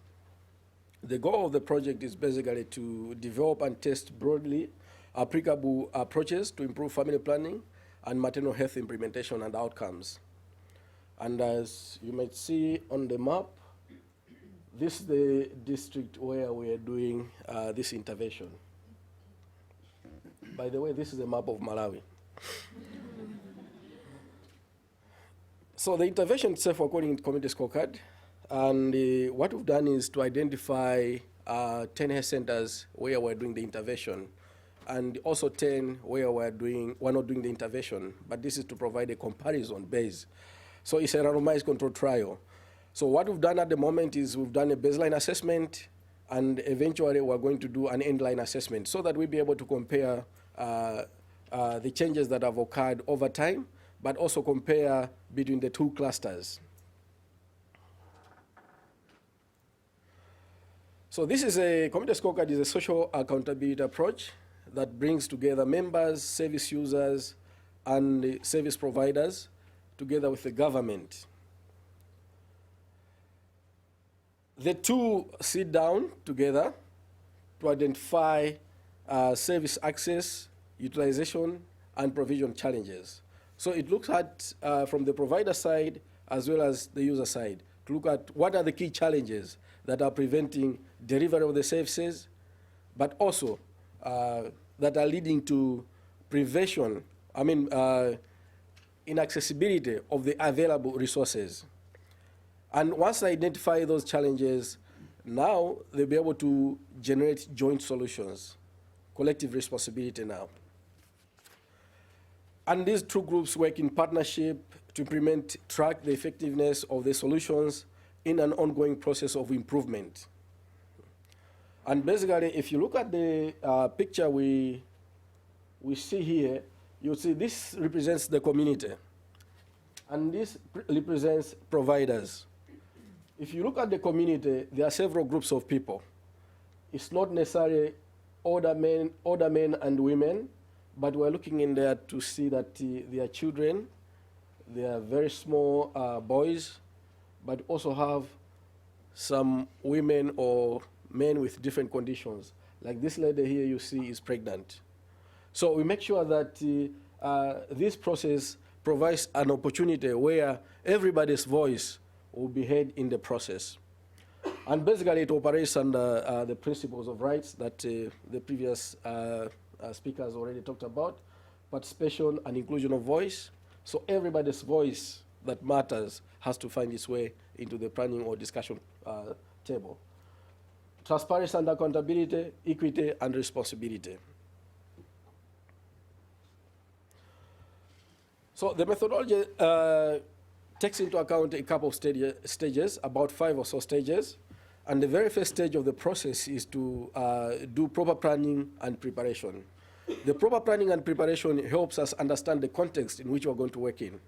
The goal of the project is basically to develop and test broadly applicable approaches to improve family planning and maternal health implementation and outcomes. And as you might see on the map, this is the district where we are doing this intervention. By the way, this is a map of Malawi. So the intervention itself, according to community scorecard, and what we've done is to identify 10 health centers where we're doing the intervention, and also 10 where we're not doing the intervention, but this is to provide a comparison base. So it's a randomized control trial. So what we've done at the moment is we've done a baseline assessment, and eventually we're going to do an endline assessment so that we'll be able to compare the changes that have occurred over time, but also compare between the two clusters. So this is community scorecard is a social accountability approach that brings together members, service users, and service providers together with the government. The two sit down together to identify service access, utilization, and provision challenges. So it looks at, from the provider side as well as the user side, to look at what are the key challenges that are preventing delivery of the services, but also that are leading to prevention, inaccessibility of the available resources. And once they identify those challenges, now they'll be able to generate joint solutions, collective responsibility now. And these two groups work in partnership to implement, track the effectiveness of the solutions in an ongoing process of improvement. And basically, if you look at the picture we see here, you'll see this represents the community, and this represents providers. If you look at the community, there are several groups of people. It's not necessarily older men and women, but we're looking in there to see that there are children, there are very small boys, but also have some women or men with different conditions. Like this lady here you see is pregnant. So we make sure that this process provides an opportunity where everybody's voice will be heard in the process. And basically it operates under the principles of rights that the previous speakers already talked about, participation and inclusion of voice. So everybody's voice that matters has to find its way into the planning or discussion table. Transparency and accountability, equity and responsibility. So the methodology takes into account a couple of stages, about 5 or so stages. And the very first stage of the process is to do proper planning and preparation. The proper planning and preparation helps us understand the context in which we're going to work in.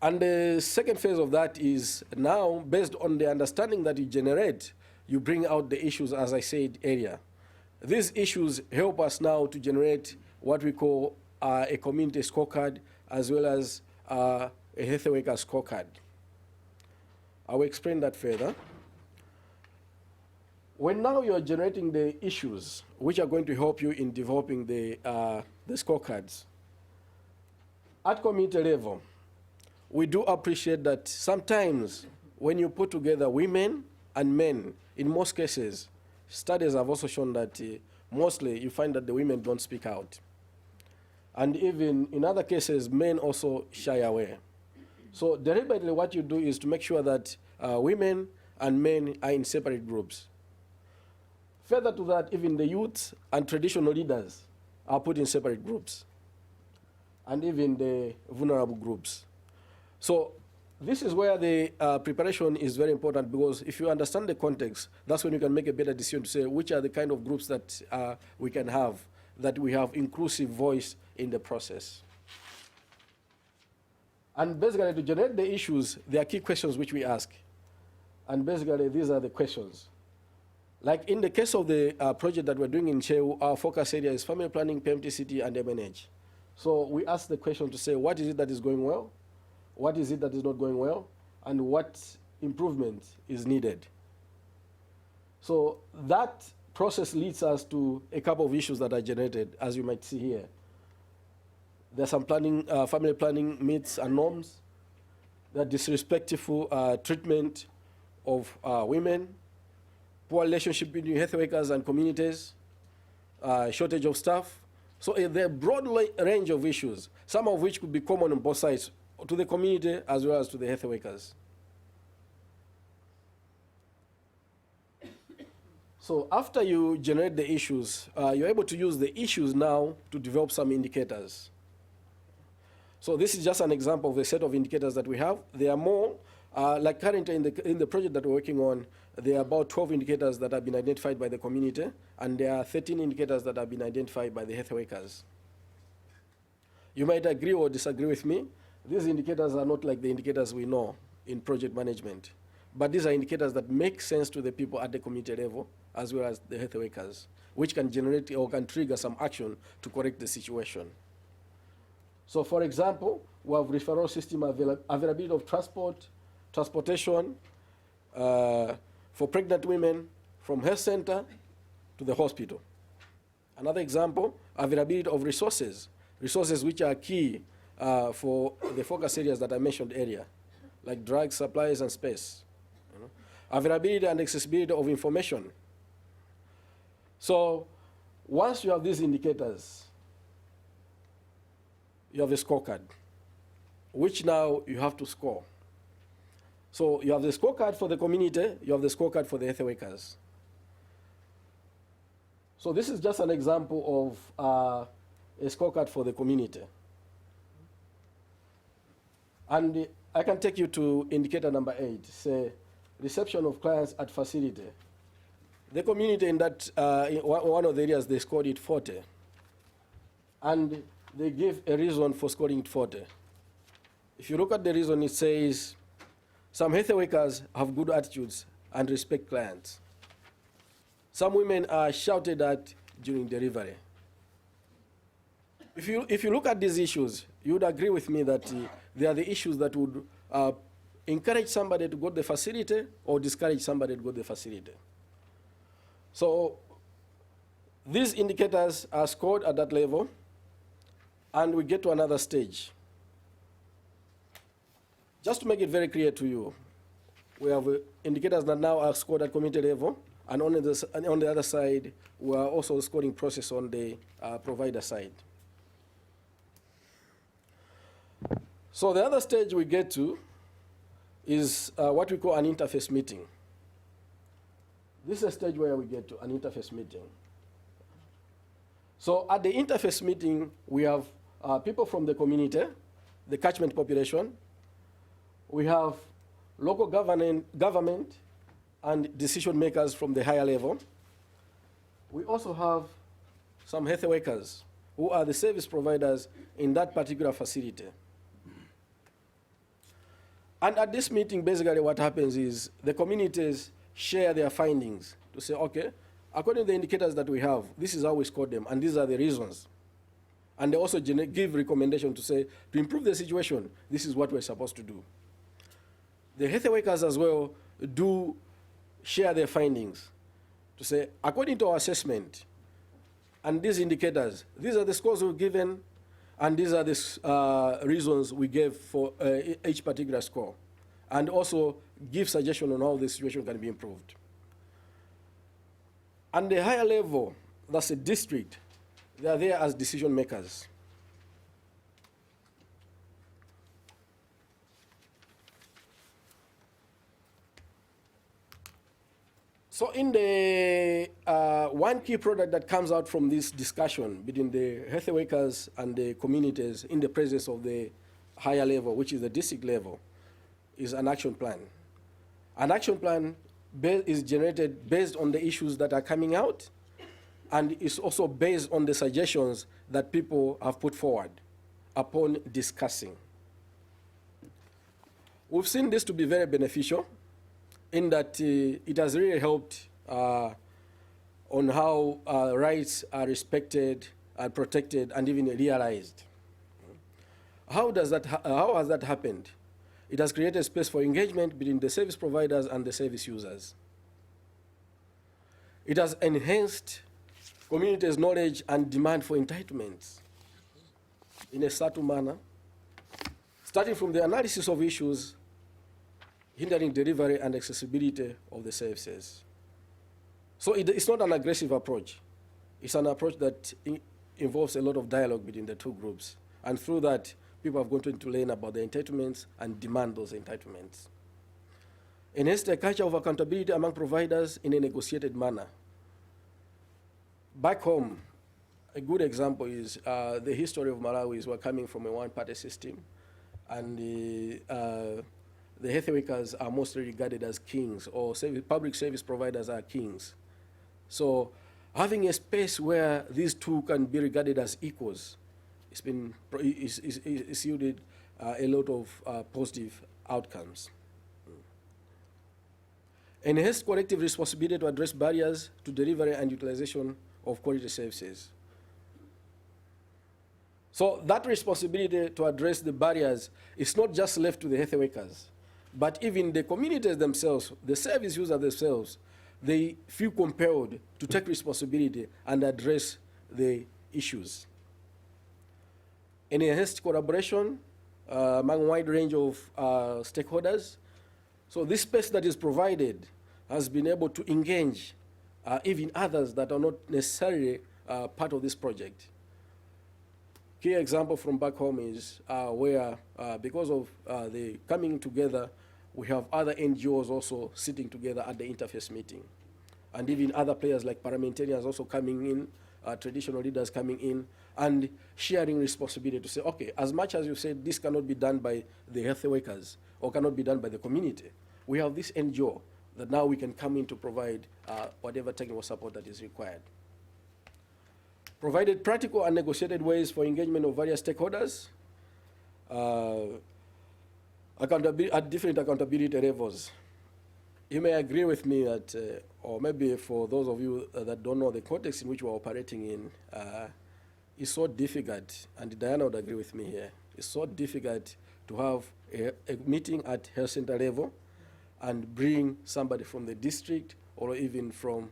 And the second phase of that is now, based on the understanding that you generate, you bring out the issues, as I said earlier. These issues help us now to generate what we call a community scorecard, as well as a health worker scorecard. I will explain that further. When now you are generating the issues which are going to help you in developing the scorecards, at community level, we do appreciate that sometimes when you put together women and men, in most cases, studies have also shown that mostly you find that the women don't speak out. And even in other cases, men also shy away. So deliberately what you do is to make sure that women and men are in separate groups. Further to that, even the youth and traditional leaders are put in separate groups, and even the vulnerable groups. So this is where the preparation is very important, because if you understand the context, that's when you can make a better decision to say which are the kind of groups that we can have, that we have inclusive voice in the process. And basically, to generate the issues, there are key questions which we ask. And basically, these are the questions. Like in the case of the project that we're doing in Cheu, our focus area is family planning, PMTCT, and MNH. So we ask the question to say, what is it that is going well? What is it that is not going well? And what improvement is needed? So that process leads us to a couple of issues that are generated, as you might see here. There's some planning, family planning myths and norms, the disrespectful treatment of women, poor relationship between health workers and communities, shortage of staff. So there are a broad range of issues, some of which could be common on both sides, to the community as well as to the health workers. So after you generate the issues, you're able to use the issues now to develop some indicators. So this is just an example of a set of indicators that we have. There are more. Like currently in the project that we're working on, there are about 12 indicators that have been identified by the community, and there are 13 indicators that have been identified by the health workers. You might agree or disagree with me. These indicators are not like the indicators we know in project management, but these are indicators that make sense to the people at the community level, as well as the health workers, which can generate or can trigger some action to correct the situation. So for example, we have referral system availability of transportation for pregnant women from health center to the hospital. Another example, availability of resources which are key for the focus areas that I mentioned earlier, like drugs, supplies, and space. Availability and accessibility of information. So once you have these indicators, you have a scorecard, which now you have to score. So you have the scorecard for the community, you have the scorecard for the health workers. So this is just an example of a scorecard for the community. And I can take you to indicator number 8, say reception of clients at facility. The community in that, in one of the areas, they scored it 40. And they give a reason for scoring it 40. If you look at the reason, it says, some health workers have good attitudes and respect clients. Some women are shouted at during delivery. If you look at these issues, you would agree with me that they are the issues that would encourage somebody to go to the facility or discourage somebody to go to the facility. So these indicators are scored at that level, and we get to another stage. Just to make it very clear to you, we have indicators that now are scored at community level, and on the other side, we are also scoring process on the provider side. So the other stage we get to is what we call an interface meeting. This is a stage where we get to an interface meeting. So at the interface meeting, we have people from the community, the catchment population. We have local government and decision makers from the higher level. we also have some health workers who are the service providers in that particular facility. And at this meeting, basically what happens is the communities share their findings to say, okay, according to the indicators that we have, this is how we scored them, and these are the reasons. And they also give recommendation to say, to improve the situation, this is what we're supposed to do. The health workers as well do share their findings to say, according to our assessment and these indicators, these are the scores we've given, and these are the reasons we gave for each particular score, and also give suggestion on how the situation can be improved. And the higher level, that's a district, they are there as decision makers. So in the one key product that comes out from this discussion between the health workers and the communities in the presence of the higher level, which is the district level, is an action plan. An action plan is generated based on the issues that are coming out, and is also based on the suggestions that people have put forward upon discussing. We've seen this to be very beneficial in that it has really helped on how rights are respected and protected and even realized. How has that happened? It has created space for engagement between the service providers and the service users. It has enhanced communities' knowledge and demand for entitlements in a subtle manner, starting from the analysis of issues hindering delivery and accessibility of the services. So it's not an aggressive approach. It's an approach that involves a lot of dialogue between the two groups. And through that, people have gotten to learn about the entitlements and demand those entitlements. Enhance a culture of accountability among providers in a negotiated manner. Back home, a good example is the history of Malawi is we're coming from a one-party system, and the health workers are mostly regarded as kings, or public service providers are kings. So having a space where these two can be regarded as equals, it's yielded a lot of positive outcomes. Enhanced collective responsibility to address barriers to delivery and utilization of quality services. So that responsibility to address the barriers is not just left to the health workers, but even the communities themselves, the service users themselves, they feel compelled to take responsibility and address the issues. Enhanced collaboration among a wide range of stakeholders. So this space that is provided has been able to engage even others that are not necessarily part of this project. Key example from back home is where, because of the coming together, we have other NGOs also sitting together at the interface meeting. And even other players like parliamentarians also coming in, traditional leaders coming in, and sharing responsibility to say, okay, as much as you said this cannot be done by the health workers or cannot be done by the community, we have this NGO that now we can come in to provide whatever technical support that is required. Provided practical and negotiated ways for engagement of various stakeholders at different accountability levels. You may agree with me that, or maybe for those of you that don't know the context in which we're operating in, it's so difficult, and Diana would agree with me here, it's so difficult to have a meeting at health center level and bring somebody from the district or even from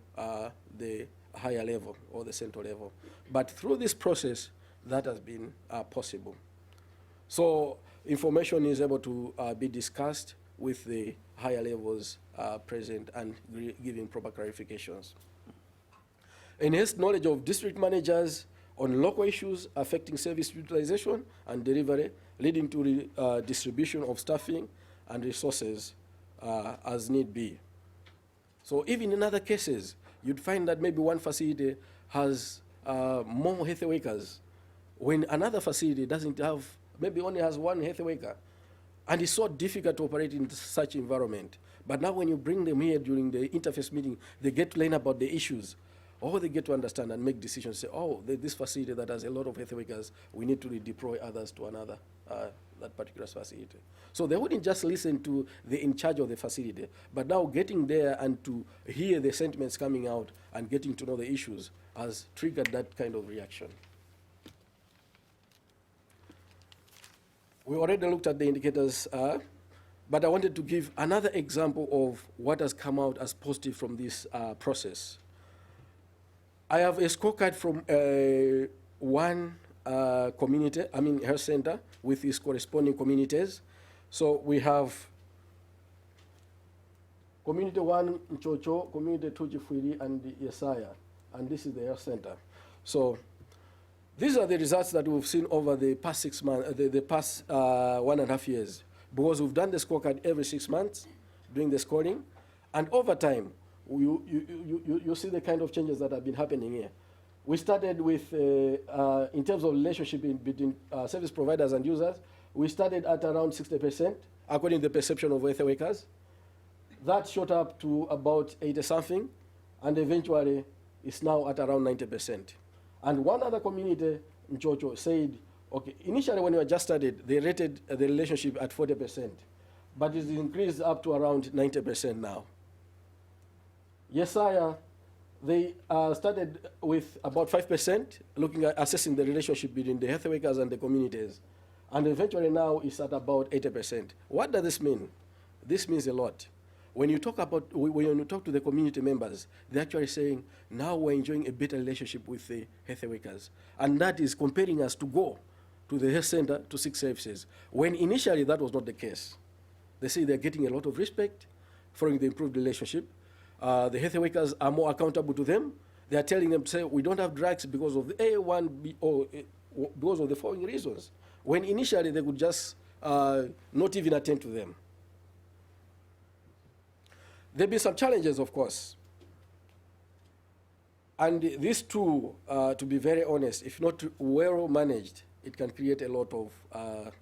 the higher level or the central level. But through this process, that has been possible. So information is able to be discussed with the higher levels present and giving proper clarifications. Enhanced knowledge of district managers on local issues affecting service utilization and delivery, leading to distribution of staffing and resources as need be. So even in other cases, you'd find that maybe one facility has more health workers when another facility doesn't have, maybe only has one health worker. And it's so difficult to operate in such environment. But now when you bring them here during the interface meeting, they get to learn about the issues. or they get to understand and make decisions, say, oh, this facility that has a lot of health workers, we need to redeploy others to another, that particular facility. So they wouldn't just listen to the in charge of the facility, but now getting there and to hear the sentiments coming out and getting to know the issues has triggered that kind of reaction. We already looked at the indicators, but I wanted to give another example of what has come out as positive from this process. I have a scorecard from one community, health center, with its corresponding communities. So we have Community 1, Mchocho, Community 2, Jifwiri, and Yesaya, and this is the health center. So these are the results that we've seen over the past 6 months, the past 1.5 years, because we've done the scorecard every 6 months, doing the scoring, and over time, you see the kind of changes that have been happening here. We started with, in terms of relationship between service providers and users, we started at around 60%, according to the perception of health workers. That shot up to about 80-something, and eventually it's now at around 90%. And one other community, Mchocho, said, okay, initially when we just started, they rated the relationship at 40%, but it's increased up to around 90% now. Yesaya, they started with about 5%, looking at assessing the relationship between the health workers and the communities. And eventually now it's at about 80%. What does this mean? This means a lot. When you talk to the community members, they're actually saying, now we're enjoying a better relationship with the health workers. And that is comparing us to go to the health center to seek services, when initially that was not the case. They say they're getting a lot of respect following the improved relationship. The health workers are more accountable to them. They are telling them, say, we don't have drugs because of the A1, or because of the following reasons, when initially they would just not even attend to them. There have been some challenges, of course. And these two, to be very honest, if not well managed, it can create a lot of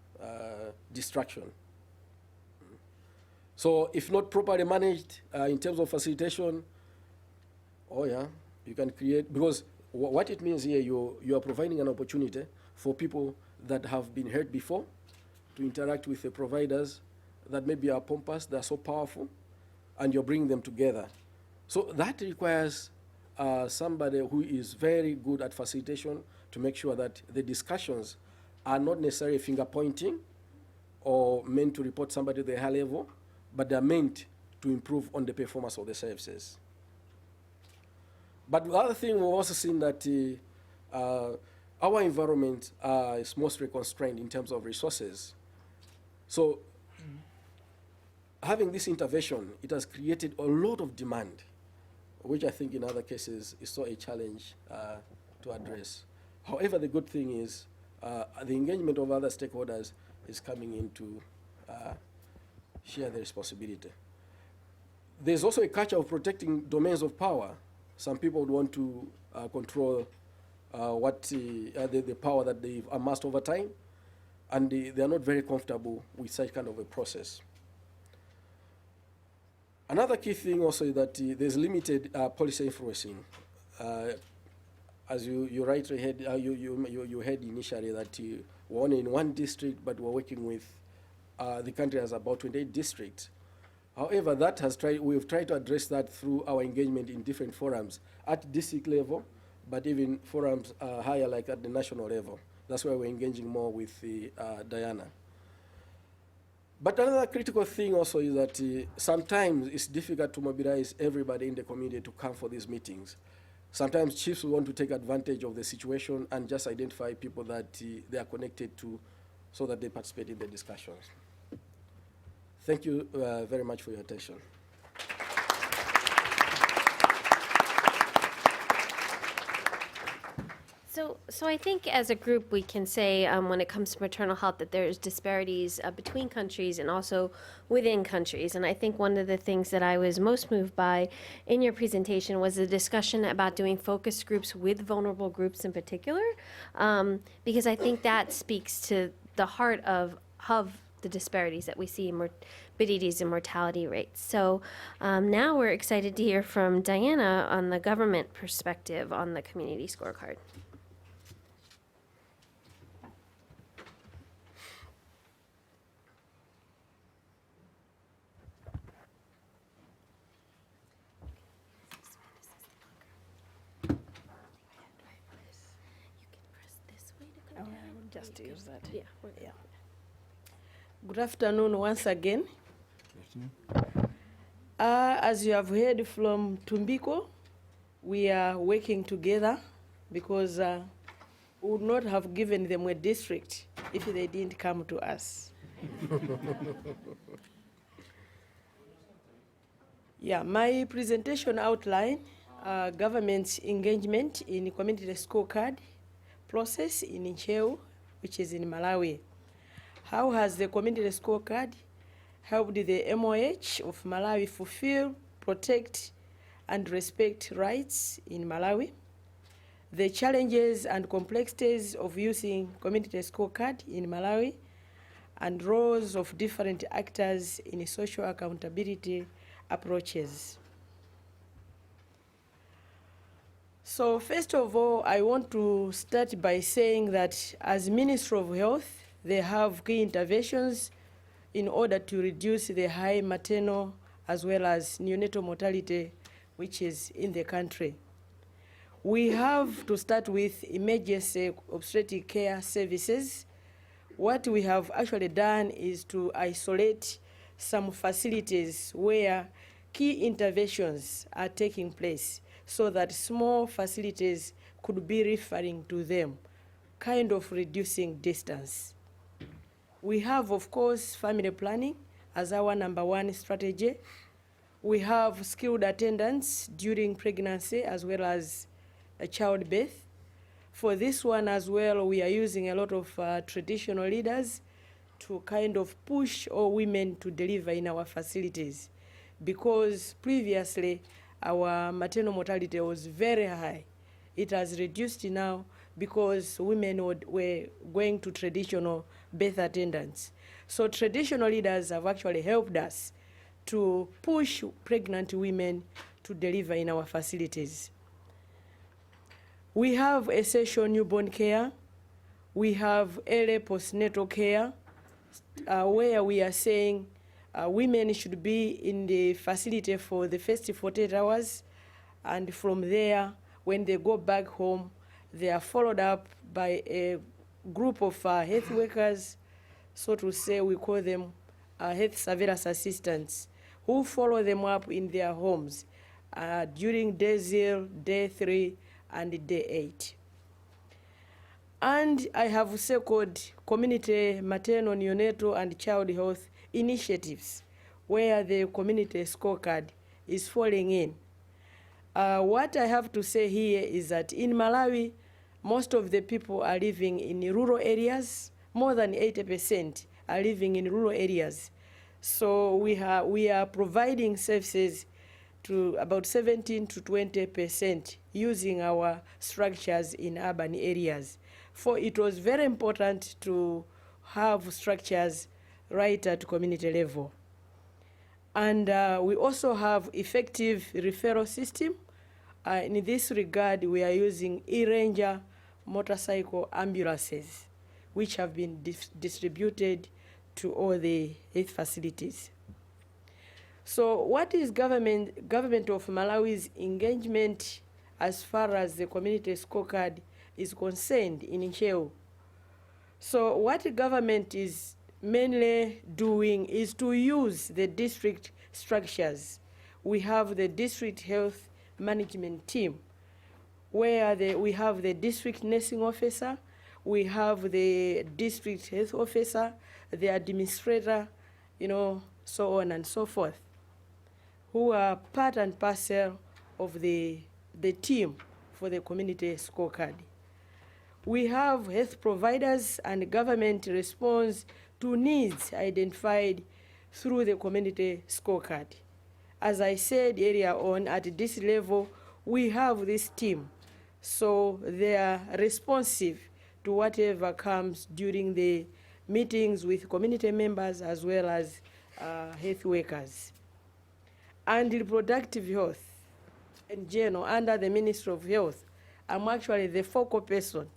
distraction. So if not properly managed in terms of facilitation, oh yeah, you can create, because what it means here, you are providing an opportunity for people that have been hurt before to interact with the providers that maybe are pompous, they're so powerful, and you're bringing them together. So that requires somebody who is very good at facilitation to make sure that the discussions are not necessarily finger pointing or meant to report somebody to the high level, but they're meant to improve on the performance of the services. But the other thing, we've also seen that our environment is mostly constrained in terms of resources. So having this intervention, it has created a lot of demand, which I think in other cases is still a challenge to address. However, the good thing is the engagement of other stakeholders is coming in to share the responsibility. There's also a culture of protecting domains of power. Some people would want to control the power that they've amassed over time, and they are not very comfortable with such kind of a process. Another key thing also is that there's limited policy influencing. As you rightly heard, you heard initially that we're only in one district, but we're working with the country has about 28 districts. However, we've tried to address that through our engagement in different forums at district level, but even forums higher, like at the national level. That's why we're engaging more with Diana. But another critical thing also is that sometimes it's difficult to mobilize everybody in the community to come for these meetings. Sometimes chiefs want to take advantage of the situation and just identify people that they are connected to so that they participate in the discussions. Thank you very much for your attention. So I think as a group we can say when it comes to maternal health that there's disparities between countries and also within countries. And I think one of the things that I was most moved by in your presentation was the discussion about doing focus groups with vulnerable groups in particular, because I think that speaks to the heart of the disparities that we see in morbidities and mortality rates. So now we're excited to hear from Diana on the government perspective on the community scorecard. Just use that. Yeah. Yeah. Good afternoon once again. As you have heard from Tumbiko, we are working together because we would not have given them a district if they didn't come to us. Yeah, my presentation outline government's engagement in community scorecard process in Ncheu, which is in Malawi. How has the community scorecard helped the MOH of Malawi fulfill, protect, and respect rights in Malawi? The challenges and complexities of using community scorecard in Malawi, and roles of different actors in social accountability approaches. So first of all, I want to start by saying that as Ministry of Health, they have key interventions in order to reduce the high maternal as well as neonatal mortality which is in the country. We have to start with emergency obstetric care services. What we have actually done is to isolate some facilities where key interventions are taking place so that small facilities could be referring to them, kind of reducing distance. We have, of course, family planning as our #1 strategy. We have skilled attendants during pregnancy as well as childbirth. For this one as well, we are using a lot of traditional leaders to kind of push all women to deliver in our facilities, because previously our maternal mortality was very high. It has reduced now because women were going to traditional birth attendants. So traditional leaders have actually helped us to push pregnant women to deliver in our facilities. We have essential newborn care. We have early postnatal care, where we are saying women should be in the facility for the first 48 hours, and from there, when they go back home, they are followed up by a group of health workers, so to say, we call them health surveillance assistants, who follow them up in their homes during day 0, day 3, and day 8. And I have circled community maternal, neonatal, and child health initiatives where the community scorecard is falling in. What I have to say here is that in Malawi, most of the people are living in rural areas. More than 80% are living in rural areas. So we are providing services to about 17 to 20% using our structures in urban areas. For it was very important to have structures right at community level. And we also have effective referral system. In this regard, we are using e-ranger motorcycle ambulances, which have been distributed to all the health facilities. So what is government of Malawi's engagement as far as the community scorecard is concerned in Ncheu? So what the government is mainly doing is to use the district structures. We have the district health management team, where we have the district nursing officer, we have the district health officer, the administrator, so on and so forth, who are part and parcel of the team for the community scorecard. We have health providers, and government responds to needs identified through the community scorecard. As I said earlier on, at this level, we have this team, so they are responsive to whatever comes during the meetings with community members as well as health workers. And reproductive health in general, under the Ministry of Health, I'm actually the focal person.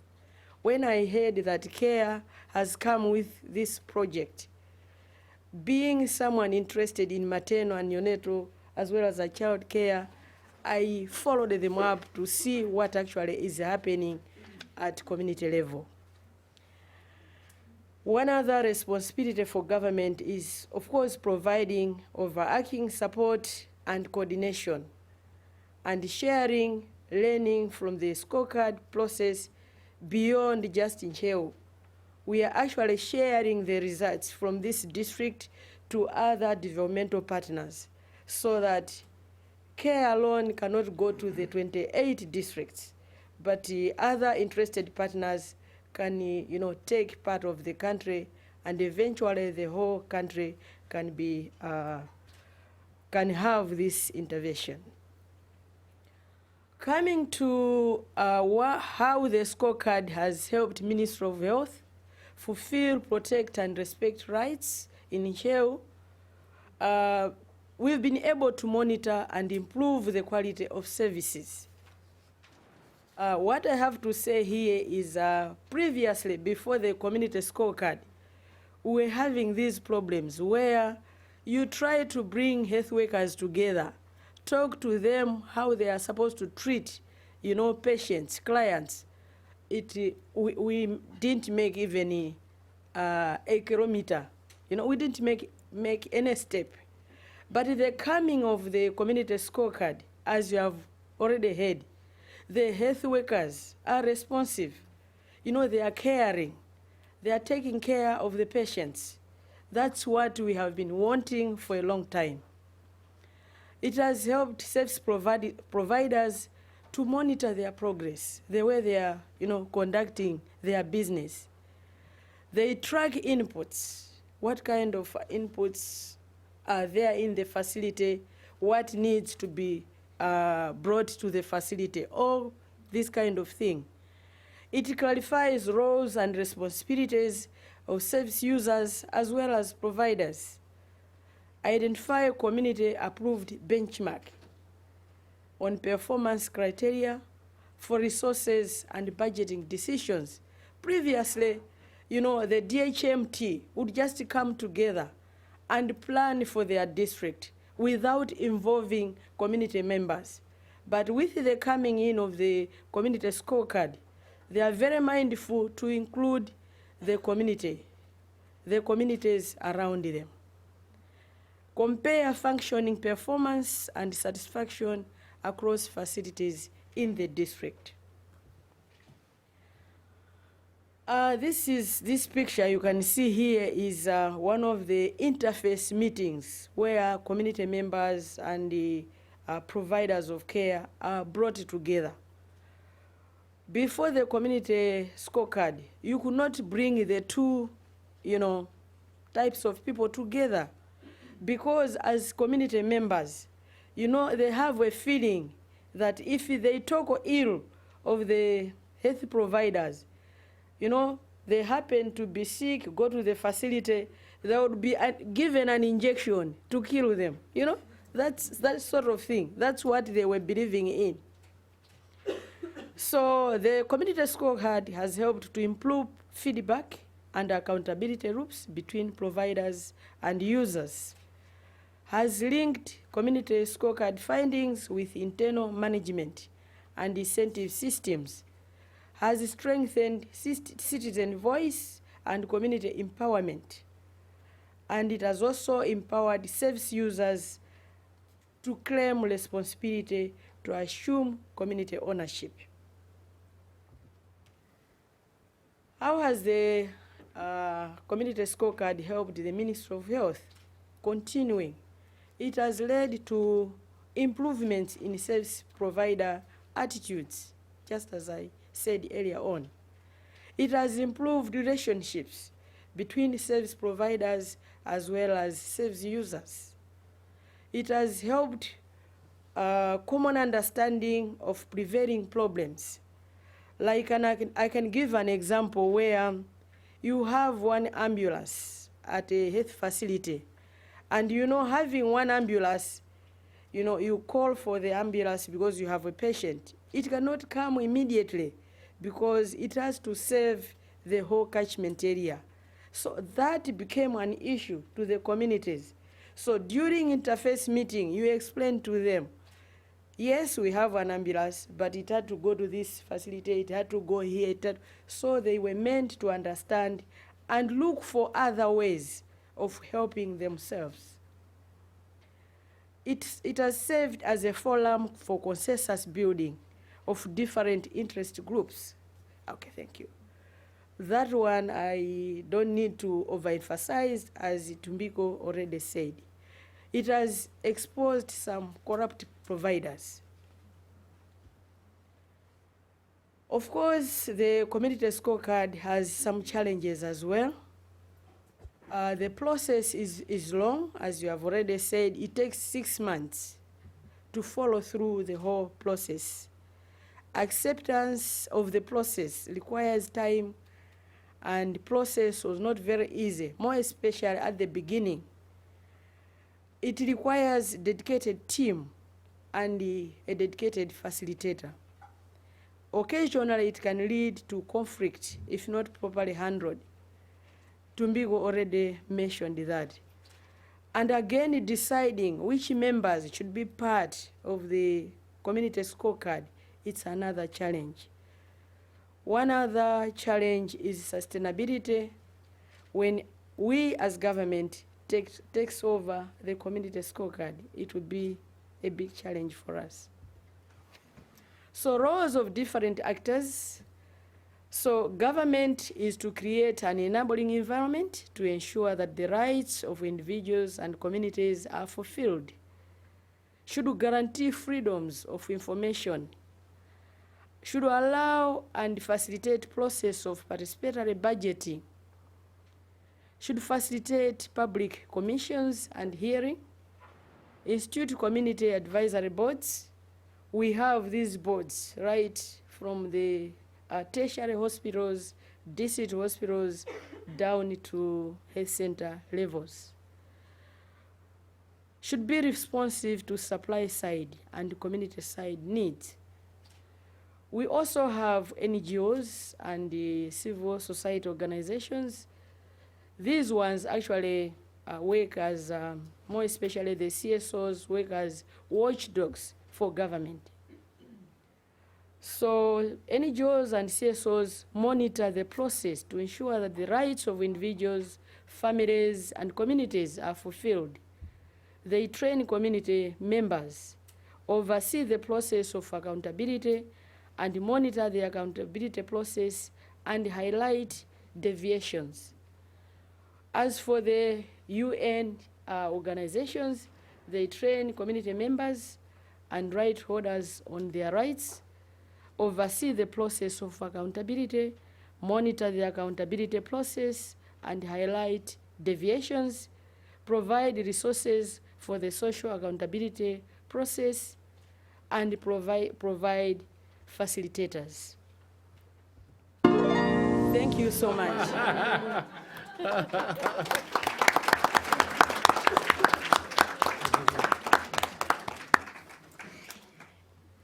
When I heard that CARE has come with this project, being someone interested in maternal and neonatal as well as child care, I followed them up to see what actually is happening at community level. One other responsibility for government is, of course, providing overarching support and coordination and sharing learning from the scorecard process beyond just in Cheo. We are actually sharing the results from this district to other developmental partners so that care alone cannot go to the 28 districts, but other interested partners can take part of the country, and eventually the whole country can be can have this intervention. Coming to how the scorecard has helped Ministry of Health fulfill, protect, and respect rights in health, we've been able to monitor and improve the quality of services. What I have to say here is previously, before the community scorecard, we were having these problems where you try to bring health workers together, talk to them how they are supposed to treat, patients, clients. We didn't make even a kilometer. We didn't make any step. But the coming of the community scorecard, as you have already heard, the health workers are responsive. They are caring. They are taking care of the patients. That's what we have been wanting for a long time. It has helped service providers to monitor their progress, the way they are, conducting their business. They track inputs. What kind of inputs are there in the facility? What needs to be brought to the facility? All this kind of thing. It clarifies roles and responsibilities of service users as well as providers. Identify community-approved benchmark on performance criteria for resources and budgeting decisions. Previously, the DHMT would just come together and plan for their district without involving community members. But with the coming in of the community scorecard, they are very mindful to include the community, the communities around them. Compare functioning performance and satisfaction across facilities in the district. This picture you can see here is one of the interface meetings where community members and the providers of care are brought together. Before the community scorecard, you could not bring the two, types of people together, because as community members, they have a feeling that if they talk ill of the health providers, they happen to be sick, go to the facility, they would be given an injection to kill them. That's that sort of thing. That's what they were believing in. So the community scorecard has helped to improve feedback and accountability loops between providers and users, has linked community scorecard findings with internal management and incentive systems, has strengthened citizen voice and community empowerment, and it has also empowered service users to claim responsibility to assume community ownership. How has the community scorecard helped the Ministry of Health? Continuing, it has led to improvements in service provider attitudes, just as I said earlier on. It has improved relationships between service providers as well as service users. It has helped common understanding of prevailing problems. Like, I can give an example where you have one ambulance at a health facility, and you know, having one ambulance, you know, you call for the ambulance because you have a patient. It cannot come immediately because it has to save the whole catchment area. So that became an issue to the communities. So during interface meeting, you explain to them, yes, we have an ambulance, but it had to go to this facility, it had to go here. So they were meant to understand and look for other ways of helping themselves. It has served as a forum for consensus building of different interest groups. Okay, thank you. That one I don't need to overemphasize, as Tumbiko already said. It has exposed some corrupt providers. Of course, the community scorecard has some challenges as well. The process is long, as you have already said. It takes 6 months to follow through the whole process. Acceptance of the process requires time, and the process was not very easy, more especially at the beginning. It requires a dedicated team and a dedicated facilitator. Occasionally, it can lead to conflict if not properly handled. Tumbigo already mentioned that. And again, deciding which members should be part of the community scorecard, it's another challenge. One other challenge is sustainability. When we as government takes over the community scorecard, it would be a big challenge for us. So roles of different actors. So government is to create an enabling environment to ensure that the rights of individuals and communities are fulfilled. Should guarantee freedoms of information. Should allow and facilitate process of participatory budgeting. Should facilitate public commissions and hearing. Institute community advisory boards. We have these boards right from the tertiary hospitals, district hospitals, down to health center levels. Should be responsive to supply side and community side needs. We also have NGOs and the civil society organizations. These ones actually work as, more especially the CSOs, work as watchdogs for government. So NGOs and CSOs monitor the process to ensure that the rights of individuals, families, and communities are fulfilled. They train community members, oversee the process of accountability, and monitor the accountability process and highlight deviations. As for the UN organizations, they train community members and right holders on their rights, oversee the process of accountability, monitor the accountability process, and highlight deviations, provide resources for the social accountability process, and provide facilitators. Thank you so much.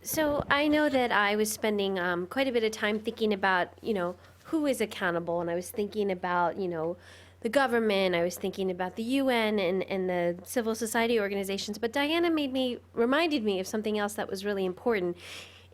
So I know that I was spending quite a bit of time thinking about, who is accountable, and I was thinking about, the government, I was thinking about the UN and the civil society organizations, but Diana reminded me of something else that was really important.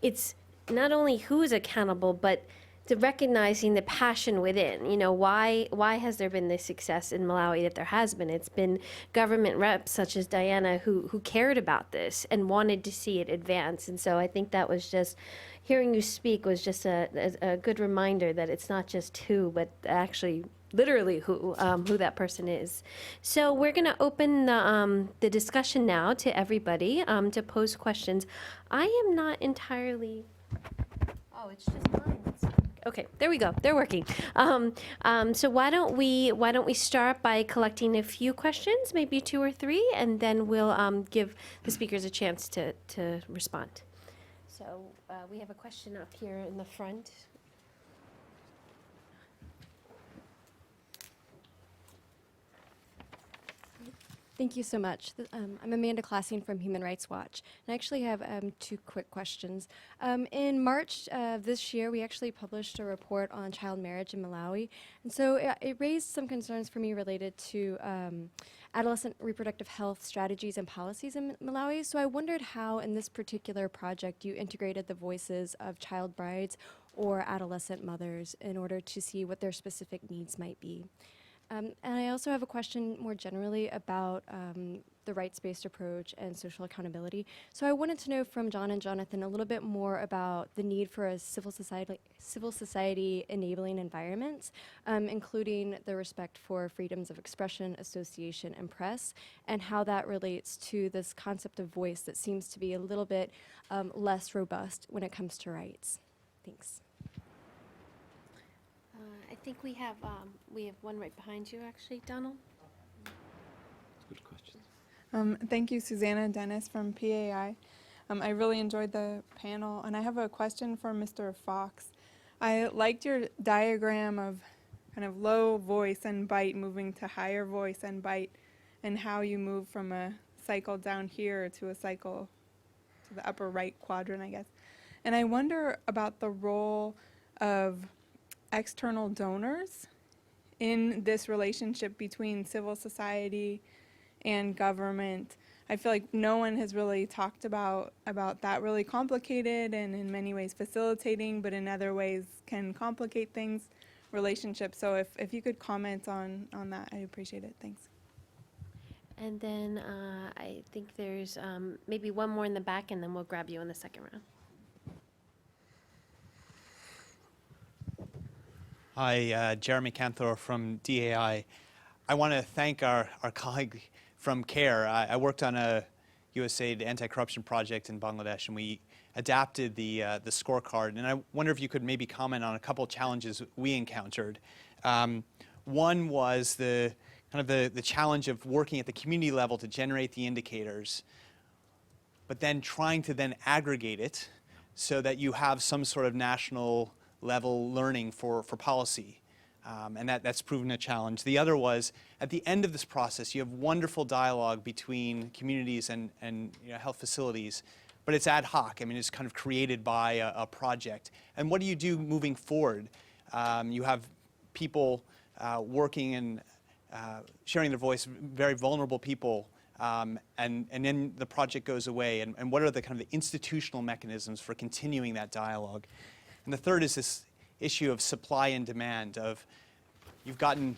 It's not only who is accountable, but the recognizing the passion within. Why has there been this success in Malawi that there has been? It's been government reps such as Diana who cared about this and wanted to see it advance. And so I think that was just, hearing you speak was just a good reminder that it's not just who, but actually literally who that person is. So we're going to open the discussion now to everybody to pose questions. I am not entirely... Oh, it's just mine. Okay, there we go. They're working. So why don't we start by collecting a few questions, maybe 2 or 3, and then we'll give the speakers a chance to respond. So we have a question up here in the front. Thank you so much. I'm Amanda Classing from Human Rights Watch, and I actually have two quick questions. In March of this year, we actually published a report on child marriage in Malawi, and so it raised some concerns for me related to adolescent reproductive health strategies and policies in Malawi. So I wondered how, in this particular project, you integrated the voices of child brides or adolescent mothers in order to see what their specific needs might be. And I also have a question more generally about the rights-based approach and social accountability. So I wanted to know from John and Jonathan a little bit more about the need for a civil society enabling environment, including the respect for freedoms of expression, association, and press, and how that relates to this concept of voice that seems to be a little bit less robust when it comes to rights. Thanks. I think we have one right behind you, actually, Donald. Good question. Thank you, Susanna Dennis from PAI. I really enjoyed the panel, and I have a question for Mr. Fox. I liked your diagram of kind of low voice and bite moving to higher voice and bite, and how you move from a cycle down here to a cycle to the upper right quadrant, I guess. And I wonder about the role of external donors in this relationship between civil society and government. I feel like no one has really talked about that really complicated and in many ways facilitating, but in other ways can complicate things, relationships. So if you could comment on that, I'd appreciate it. Thanks. And then I think there's maybe one more in the back, and then we'll grab you in the second round. Hi, Jeremy Canthor from DAI. I want to thank our colleague from CARE. I worked on a USAID anti-corruption project in Bangladesh, and we adapted the scorecard. And I wonder if you could maybe comment on a couple of challenges we encountered. One was the challenge of working at the community level to generate the indicators, but then trying to then aggregate it so that you have some sort of national level learning for policy. And that's proven a challenge. The other was, at the end of this process, you have wonderful dialogue between communities and health facilities, but it's ad hoc. I mean, it's kind of created by a project. And what do you do moving forward? You have people working and sharing their voice, very vulnerable people, and then the project goes away. And what are the kind of the institutional mechanisms for continuing that dialogue? And the third is this issue of supply and demand, of you've gotten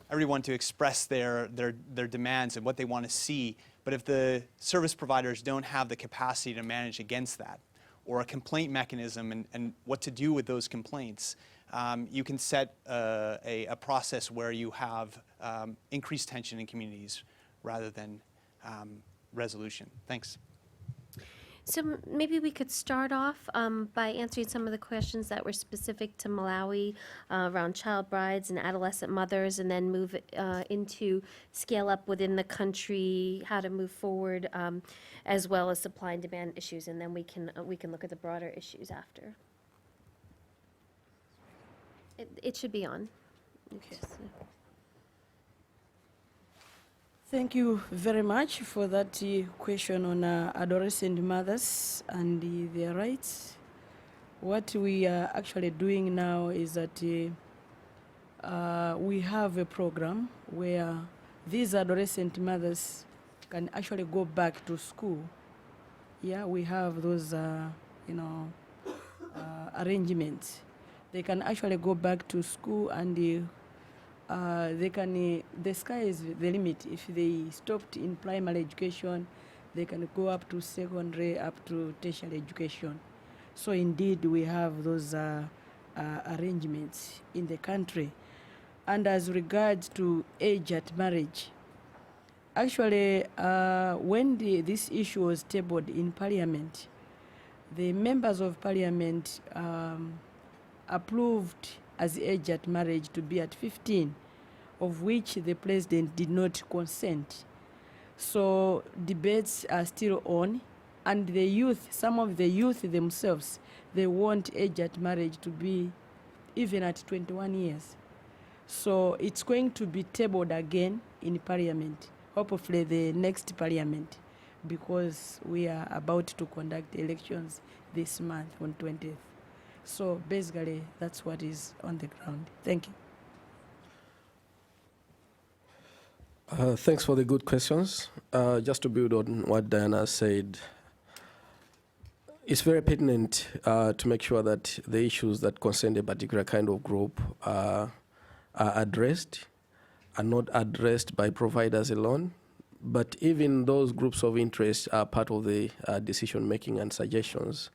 everyone to express their demands and what they want to see, but if the service providers don't have the capacity to manage against that, or a complaint mechanism and what to do with those complaints, you can set a process where you have increased tension in communities rather than resolution. Thanks. So maybe we could start off by answering some of the questions that were specific to Malawi around child brides and adolescent mothers, and then move into scale up within the country, how to move forward, as well as supply and demand issues, and then we can look at the broader issues after. It should be on. Okay. Thank you very much for that question on adolescent mothers and their rights. What we are actually doing now is that we have a program where these adolescent mothers can actually go back to school. Yeah, we have those, arrangements. They can actually go back to school, and the sky is the limit. If they stopped in primary education, they can go up to secondary, up to tertiary education. So indeed, we have those arrangements in the country. And as regards to age at marriage, actually, when this issue was tabled in Parliament, the members of Parliament approved as age at marriage to be at 15, of which the president did not consent. So debates are still on, and the youth, some of the youth themselves, they want age at marriage to be even at 21 years. So it's going to be tabled again in Parliament hopefully the next parliament, because we are about to conduct elections this month on 20th. So basically, that's what is on the ground. Thank you. Thanks for the good questions. Just to build on what Diana said, it's very pertinent to make sure that the issues that concern a particular kind of group are addressed, are not addressed by providers alone, but even those groups of interest are part of the decision-making and suggestions.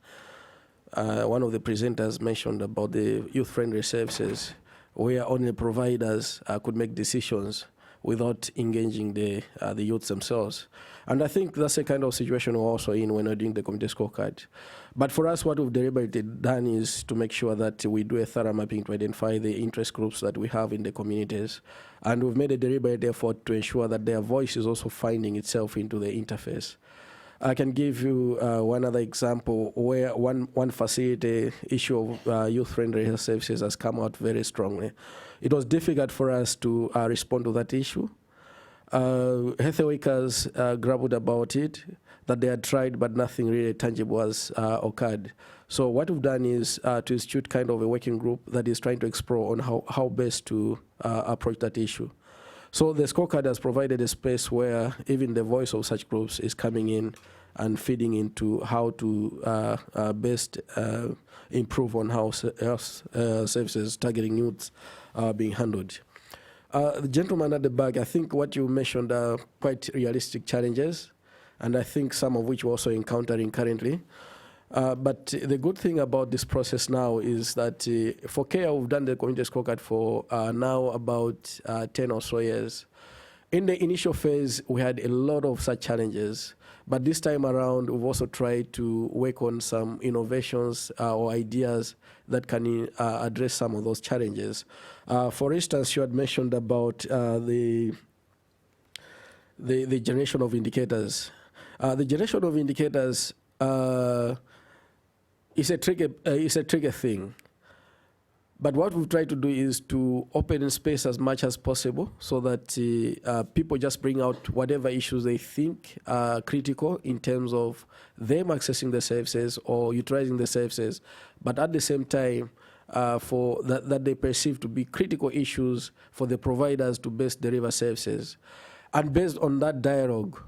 One of the presenters mentioned about the youth-friendly services, where only providers could make decisions without engaging the youths themselves. And I think that's the kind of situation we're also in when we're doing the community scorecard. But for us, what we've deliberately done is to make sure that we do a thorough mapping to identify the interest groups that we have in the communities. And we've made a deliberate effort to ensure that their voice is also finding itself into the interface. I can give you one other example where one facility issue of youth-friendly health services has come out very strongly. It was difficult for us to respond to that issue. Health workers grappled about it, that they had tried, but nothing really tangible has occurred. So what we've done is to institute kind of a working group that is trying to explore on how best to approach that issue. So the scorecard has provided a space where even the voice of such groups is coming in and feeding into how to best improve on how health services targeting youths are being handled. The gentleman at the back, I think what you mentioned are quite realistic challenges, and I think some of which we're also encountering currently. But the good thing about this process now is that for CARE, we've done the community scorecard for now about 10 or so years. In the initial phase, we had a lot of such challenges, but this time around, we've also tried to work on some innovations or ideas that can address some of those challenges. For instance, you had mentioned about the generation of indicators. The generation of indicators is a tricky thing. But what we've tried to do is to open space as much as possible so that people just bring out whatever issues they think are critical in terms of them accessing the services or utilizing the services, but at the same time, for that they perceive to be critical issues for the providers to best deliver services. And based on that dialogue,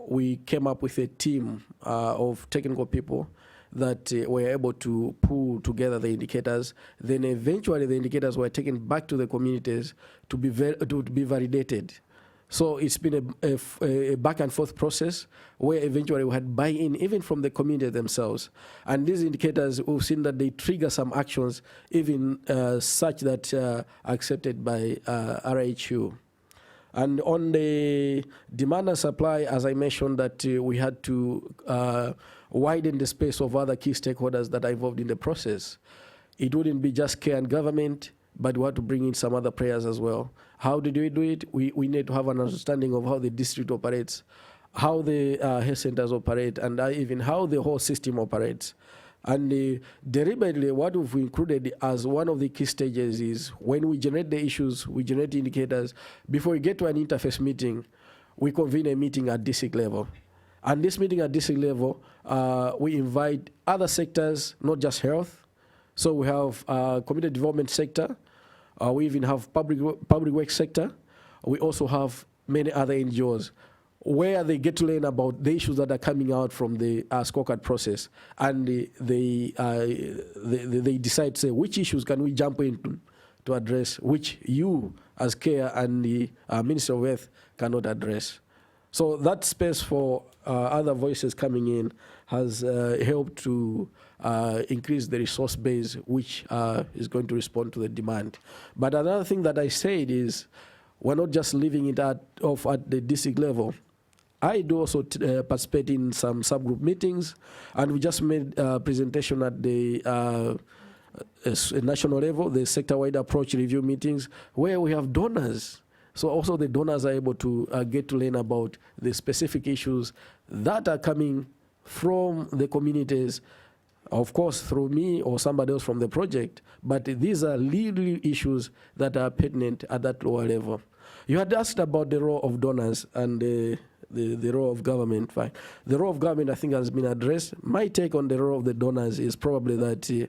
we came up with a team of technical people that were able to pull together the indicators. Then eventually the indicators were taken back to the communities to be validated. So it's been a back and forth process where eventually we had buy-in even from the community themselves. And these indicators, we've seen that they trigger some actions even such that are accepted by RHU. And on the demand and supply, as I mentioned, that we had to widen the space of other key stakeholders that are involved in the process. It wouldn't be just CARE and government, but we had to bring in some other players as well. How did we do it? We need to have an understanding of how the district operates, how the health centers operate, and even how the whole system operates. And deliberately, what we've included as one of the key stages is when we generate the issues, we generate indicators. Before we get to an interface meeting, we convene a meeting at district level. And this meeting at district level, we invite other sectors, not just health. So we have community development sector. We even have public works sector. We also have many other NGOs where they get to learn about the issues that are coming out from the scorecard process. And they decide to say, which issues can we jump into to address, which you as CARE and the Minister of Health cannot address. So that space for other voices coming in has helped to increase the resource base, which is going to respond to the demand. But another thing that I said is, we're not just leaving it off at the district level. I do also participate in some subgroup meetings, and we just made a presentation at the national level, the sector-wide approach review meetings, where we have donors. So also the donors are able to get to learn about the specific issues that are coming from the communities of course, through me or somebody else from the project, but these are legal issues that are pertinent at that lower level. You had asked about the role of donors and the role of government. Fine. The role of government, I think, has been addressed. My take on the role of the donors is probably that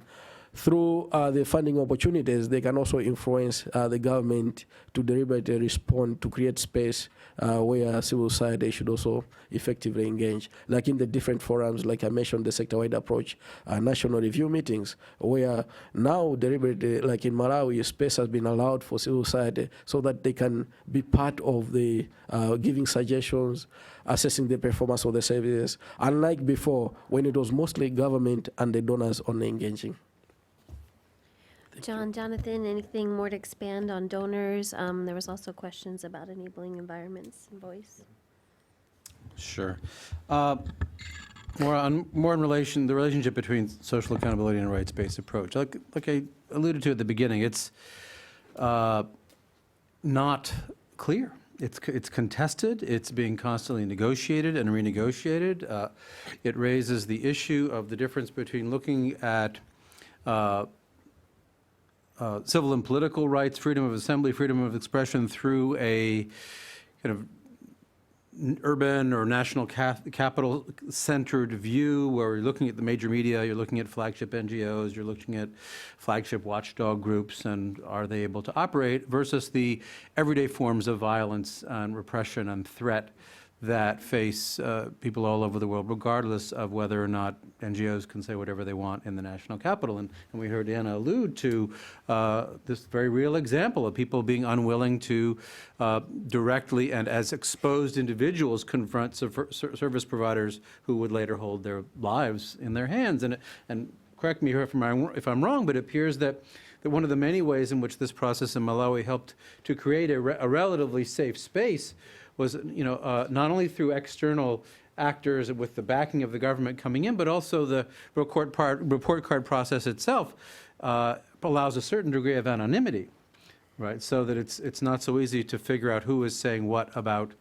through the funding opportunities, they can also influence the government to deliberately respond to create space where civil society should also effectively engage, like in the different forums, like I mentioned, the sector-wide approach, national review meetings, where now deliberately, like in Malawi, space has been allowed for civil society so that they can be part of the giving suggestions, assessing the performance of the services, unlike before when it was mostly government and the donors only engaging. Jonathan, anything more to expand on donors? There was also questions about enabling environments and voice. Sure. More in relation, the relationship between social accountability and a rights-based approach. Like I alluded to at the beginning, it's not clear. It's contested. It's being constantly negotiated and renegotiated. It raises the issue of the difference between looking at civil and political rights, freedom of assembly, freedom of expression through a kind of urban or national capital-centered view where you're looking at the major media, you're looking at flagship NGOs, you're looking at flagship watchdog groups, and are they able to operate, versus the everyday forms of violence and repression and threat that face people all over the world, regardless of whether or not NGOs can say whatever they want in the national capital. And we heard Anna allude to this very real example of people being unwilling to directly and as exposed individuals confront service providers who would later hold their lives in their hands. And correct me if I'm wrong, but it appears that one of the many ways in which this process in Malawi helped to create a relatively safe space was, not only through external actors with the backing of the government coming in, but also the report card process itself allows a certain degree of anonymity, right? So that it's not so easy to figure out who is saying what about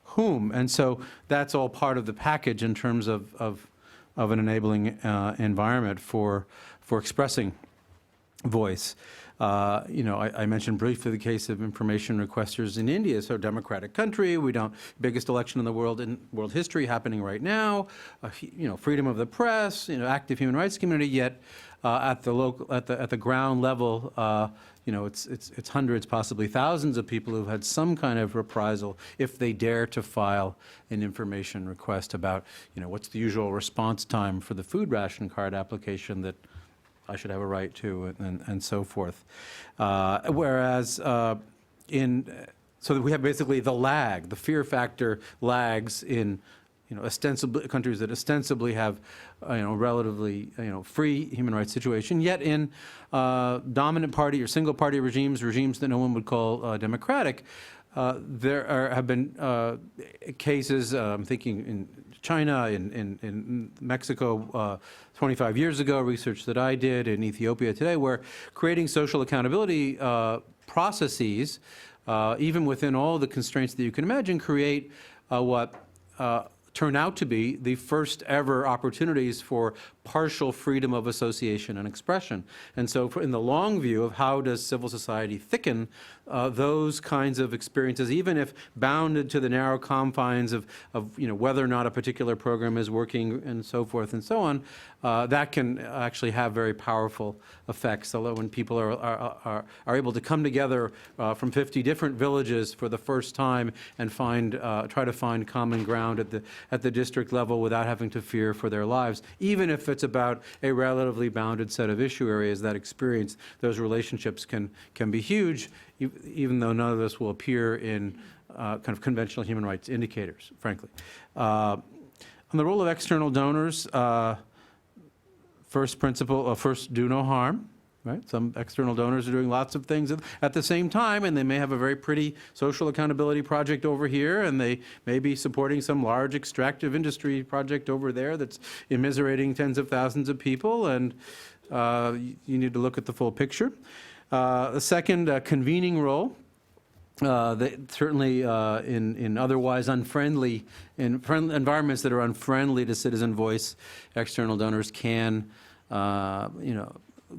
whom. And so that's all part of the package in terms of an enabling environment for expressing voice. I mentioned briefly the case of information requesters in India. So democratic country, biggest election in the world in world history happening right now. Freedom of the press, active human rights community. Yet at the ground level, it's hundreds, possibly thousands of people who've had some kind of reprisal if they dare to file an information request about, what's the usual response time for the food ration card application that I should have a right to, and so forth. Whereas so that we have basically the fear factor lags in, ostensibly countries that ostensibly have, relatively, free human rights situation. Yet in dominant party or single party regimes that no one would call democratic, there have been cases. I'm thinking in China, in Mexico 25 years ago, research that I did, in Ethiopia today, where creating social accountability processes, even within all the constraints that you can imagine, create what turn out to be the first ever opportunities for partial freedom of association and expression. And so in the long view of how does civil society thicken those kinds of experiences, even if bounded to the narrow confines of whether or not a particular program is working and so forth and so on, that can actually have very powerful effects. Although when people are able to come together from 50 different villages for the first time and try to find common ground at the district level without having to fear for their lives, even if it's about a relatively bounded set of issue areas, that experience, those relationships can be huge, even though none of this will appear in kind of conventional human rights indicators, frankly. On the role of external donors, first principle, first do no harm. Right? Some external donors are doing lots of things at the same time, and they may have a very pretty social accountability project over here, and they may be supporting some large extractive industry project over there that's immiserating tens of thousands of people, and you need to look at the full picture. The second, convening role. Certainly in otherwise environments that are unfriendly to citizen voice, external donors can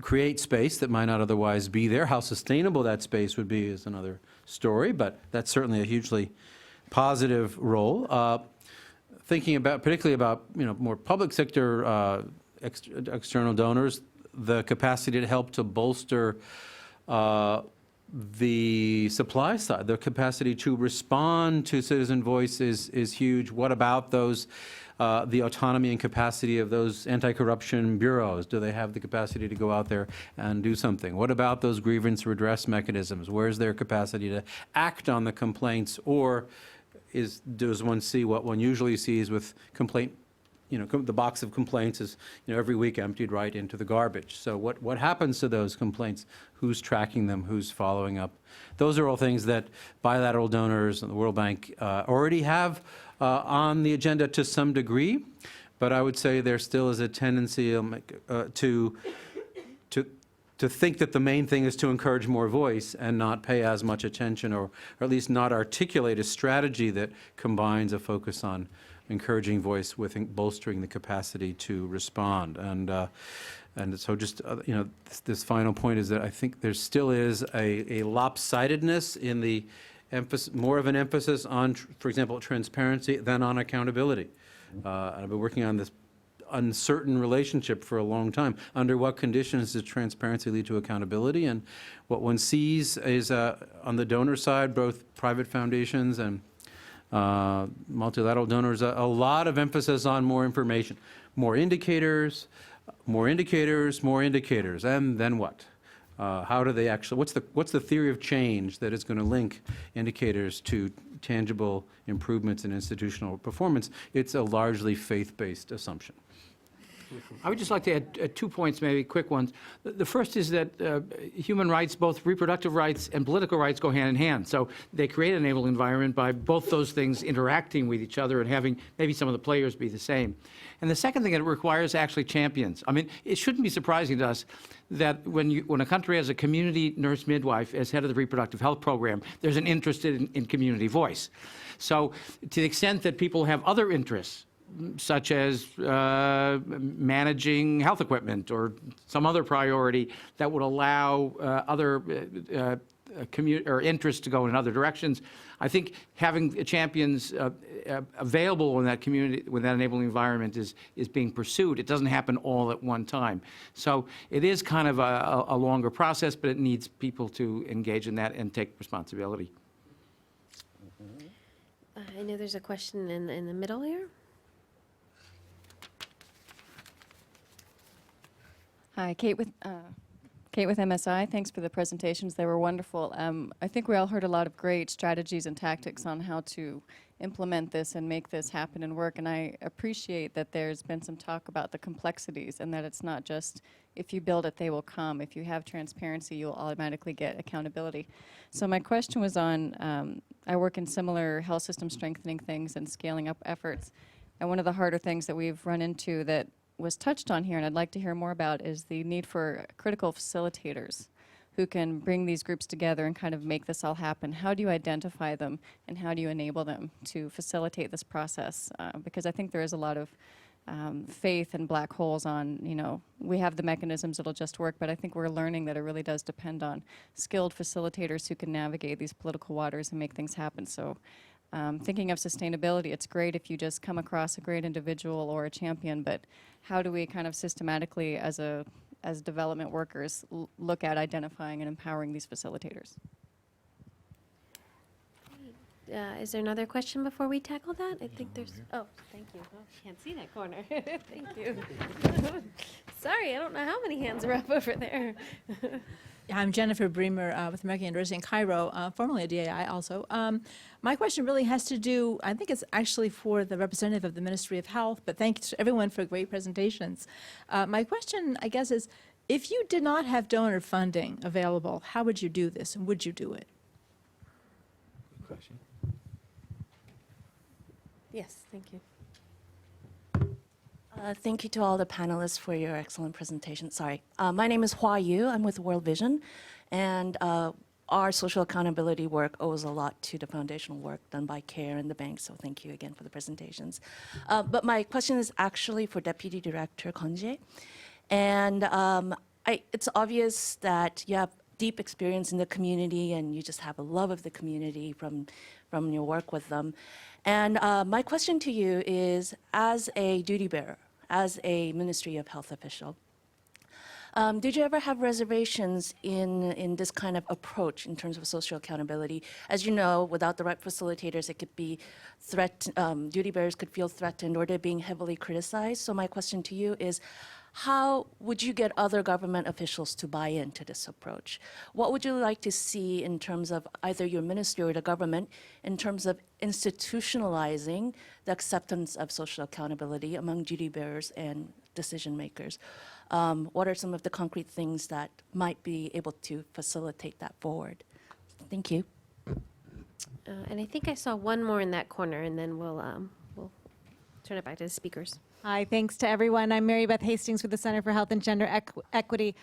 create space that might not otherwise be there. How sustainable that space would be is another story, but that's certainly a hugely positive role. Thinking about, particularly about, more public sector external donors, the capacity to help to bolster the supply side, the capacity to respond to citizen voice is huge. What about those, the autonomy and capacity of those anti-corruption bureaus? Do they have the capacity to go out there and do something? What about those grievance redress mechanisms? Where's their capacity to act on the complaints, or does one see what one usually sees with complaint? The box of complaints is, every week emptied right into the garbage. So what happens to those complaints? Who's tracking them? Who's following up? Those are all things that bilateral donors and the World Bank already have on the agenda to some degree, but I would say there still is a tendency to think that the main thing is to encourage more voice and not pay as much attention, or at least not articulate a strategy that combines a focus on encouraging voice with bolstering the capacity to respond. And so just, this final point is that I think there still is a lopsidedness in the more of an emphasis on, for example, transparency than on accountability. And I've been working on this uncertain relationship for a long time. Under what conditions does transparency lead to accountability? And what one sees is on the donor side, both private foundations and multilateral donors, a lot of emphasis on more information, more indicators, and then what? How do they actually, what's the theory of change that is going to link indicators to tangible improvements in institutional performance? It's a largely faith-based assumption. I would just like to add 2 points, maybe quick ones. The first is that human rights, both reproductive rights and political rights, go hand in hand. So they create an enabling environment by both those things interacting with each other and having maybe some of the players be the same. And the second thing, it requires actually champions. I mean, it shouldn't be surprising to us that when a country has a community nurse midwife as head of the reproductive health program, there's an interest in community voice. So to the extent that people have other interests, such as managing health equipment or some other priority that would allow other interests to go in other directions. I think having champions available in that community, with that enabling environment, is being pursued. It doesn't happen all at one time. So it is kind of a longer process, but it needs people to engage in that and take responsibility. I know there's a question in the middle here. Hi, Kate with MSI. Thanks for the presentations. They were wonderful. I think we all heard a lot of great strategies and tactics on how to implement this and make this happen and work. And I appreciate that there's been some talk about the complexities and that it's not just if you build it, they will come. If you have transparency, you'll automatically get accountability. So my question was on, I work in similar health system strengthening things and scaling up efforts. And one of the harder things that we've run into that was touched on here, and I'd like to hear more about, is the need for critical facilitators who can bring these groups together and kind of make this all happen. How do you identify them, and how do you enable them to facilitate this process? Because I think there is a lot of faith and black holes on, we have the mechanisms, it'll just work, but I think we're learning that it really does depend on skilled facilitators who can navigate these political waters and make things happen. So thinking of sustainability, it's great if you just come across a great individual or a champion, but how do we kind of systematically, as development workers, look at identifying and empowering these facilitators? Is there another question before we tackle that? I think there's, oh, thank you. Oh, can't see that corner. Thank you. Sorry, I don't know how many hands are up over there. I'm Jennifer Bremer with American University in Cairo, formerly a DAI also. My question really has to do, I think it's actually for the representative of the Ministry of Health, but thanks to everyone for great presentations. My question, I guess, is if you did not have donor funding available, how would you do this, and would you do it? Good question. Yes, thank you. Thank you to all the panelists for your excellent presentation. Sorry. My name is Hua Yu. I'm with World Vision. And our social accountability work owes a lot to the foundational work done by CARE and the bank. So thank you again for the presentations. But my question is actually for Deputy Director Konje. And it's obvious that you have deep experience in the community and you just have a love of the community from your work with them. And my question to you is, as a duty bearer, as a Ministry of Health official, did you ever have reservations in this kind of approach in terms of social accountability? As you know, without the right facilitators, it could be duty bearers could feel threatened or they're being heavily criticized. So my question to you is, how would you get other government officials to buy into this approach? What would you like to see in terms of either your ministry or the government in terms of institutionalizing the acceptance of social accountability among duty bearers and decision makers? What are some of the concrete things that might be able to facilitate that forward? Thank you. And I think I saw one more in that corner, and then we'll turn it back to the speakers. Hi, thanks to everyone. I'm Mary Beth Hastings with the Center for Health and Gender Equity.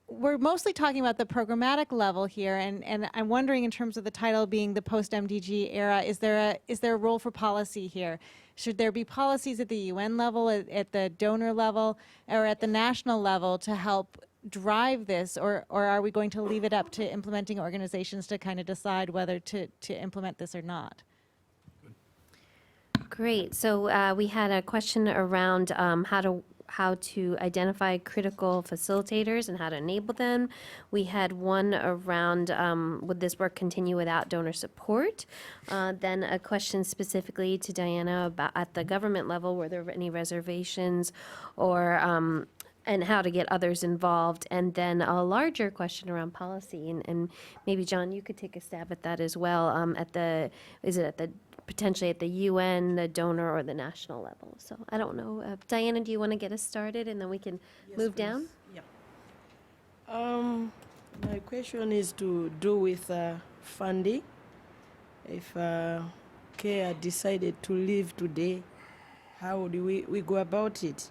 We're mostly talking about the programmatic level here, and I'm wondering, in terms of the title being the post-MDG era, is there a role for policy here? Should there be policies at the UN level, at the donor level, or at the national level to help drive this, or are we going to leave it up to implementing organizations to kind of decide whether to implement this or not? Great. So we had a question around how to identify critical facilitators and how to enable them. We had one around would this work continue without donor support? Then a question specifically to Diana about at the government level, were there any reservations or and how to get others involved? And then a larger question around policy, and maybe John, you could take a stab at that as well. Potentially at the UN, the donor, or the national level. So I don't know. Diana, do you want to get us started and then we can move down? Yep. My question is to do with funding. If CARE decided to leave today, how do we go about it?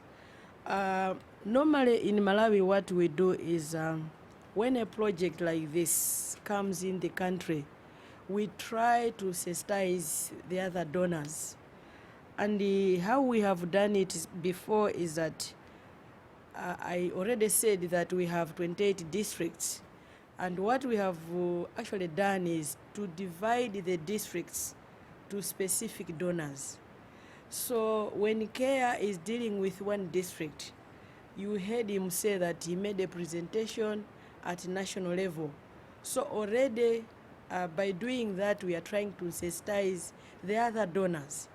Normally in Malawi, what we do is when a project like this comes in the country, we try to sensitize the other donors. And how we have done it before is that I already said that we have 28 districts. And what we have actually done is to divide the districts to specific donors. So when CARE is dealing with one district, you heard him say that he made a presentation at national level. So already, by doing that, we are trying to sensitize the other donors.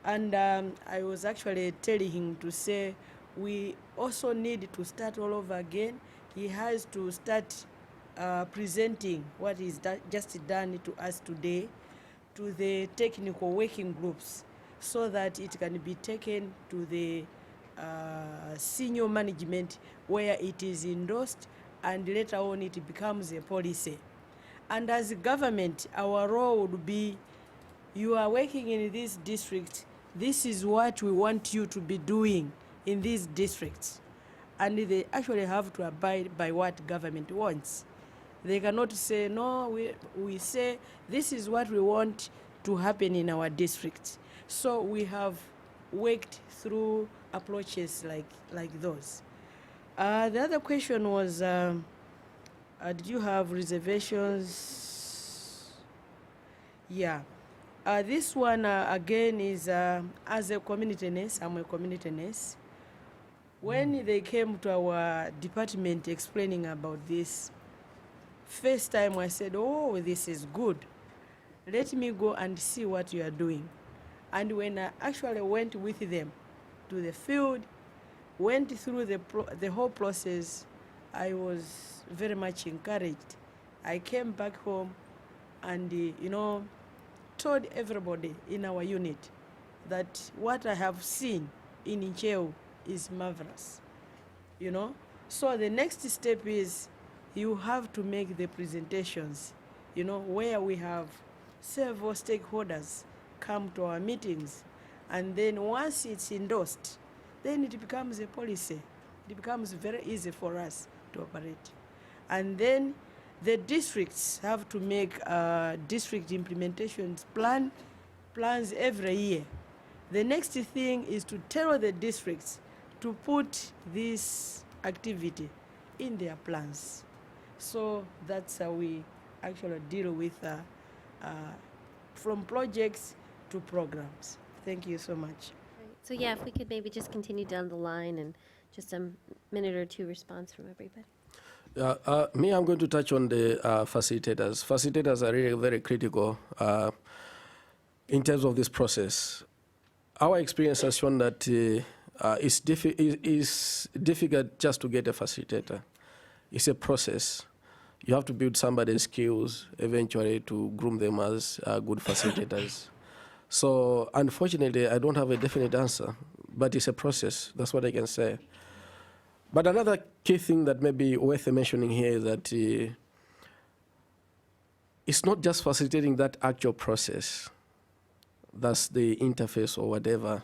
And I was actually telling him to say, we also need to start all over again. He has to start presenting what is just done to us today to the technical working groups so that it can be taken to the senior management where it is endorsed and later on it becomes a policy. And as a government, our role would be, you are working in this district, this is what we want you to be doing in these districts. And they actually have to abide by what government wants. They cannot say, no, we say, this is what we want to happen in our district. So we have worked through approaches like those. The other question was, did you have reservations? Yeah. This one, again, is as a community nurse. I'm a community nurse. When they came to our department explaining about this, first time I said, oh, this is good. Let me go and see what you are doing. And when I actually went with them to the field, went through the whole process, I was very much encouraged. I came back home and, told everybody in our unit that what I have seen in Incheo is marvelous, So the next step is you have to make the presentations, where we have several stakeholders come to our meetings. And then once it's endorsed, then it becomes a policy. It becomes very easy for us to operate. And then the districts have to make district implementations plans every year. The next thing is to tell the districts to put this activity in their plans. So that's how we actually deal with from projects to programs. Thank you so much. So yeah, if we could maybe just continue down the line and just a minute or two response from everybody. Me, I'm going to touch on the facilitators. Facilitators are really very critical in terms of this process. Our experience has shown that it's difficult just to get a facilitator. It's a process. You have to build somebody's skills eventually to groom them as good facilitators. So unfortunately, I don't have a definite answer, but it's a process. That's what I can say. But another key thing that may be worth mentioning here is that it's not just facilitating that actual process, that's the interface or whatever,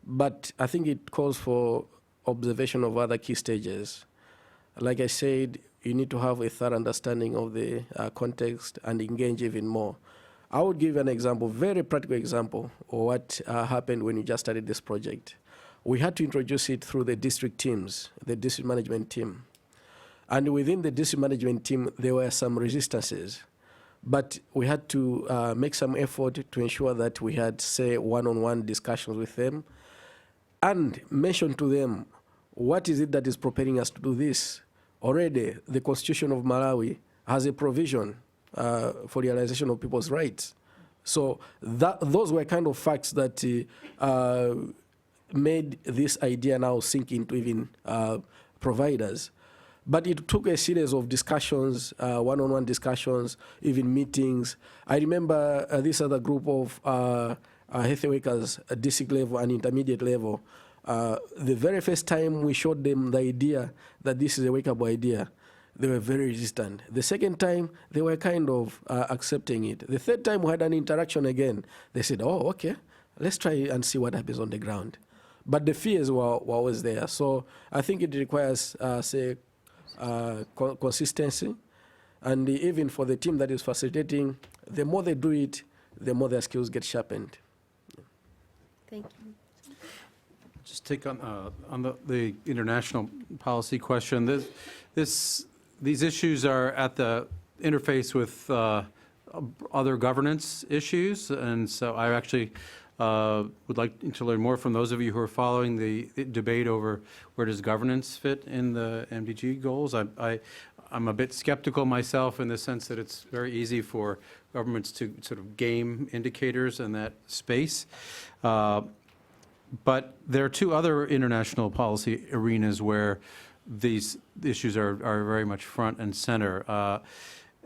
but I think it calls for observation of other key stages. Like I said, you need to have a thorough understanding of the context and engage even more. I would give an example, very practical example of what happened when we just started this project. We had to introduce it through the district teams, the district management team. And within the district management team, there were some resistances. But we had to make some effort to ensure that we had, say, one-on-one discussions with them and mention to them, what is it that is propelling us to do this? Already, the Constitution of Malawi has a provision for realization of people's rights. So those were kind of facts that made this idea now sink into even providers. But it took a series of discussions, one-on-one discussions, even meetings. I remember this other group of health workers at district level and intermediate level. The very first time we showed them the idea that this is a workable idea, they were very resistant. The second time, they were kind of accepting it. The third time we had an interaction again, they said, oh, okay, let's try and see what happens on the ground. But the fears were always there. So I think it requires, say, consistency. And even for the team that is facilitating, the more they do it, the more their skills get sharpened. Thank you. Just take on the international policy question. These issues are at the interface with other governance issues, and so I actually would like to learn more from those of you who are following the debate over where does governance fit in the MDG goals. I'm a bit skeptical myself in the sense that it's very easy for governments to sort of game indicators in that space. But there are two other international policy arenas where these issues are very much front and center.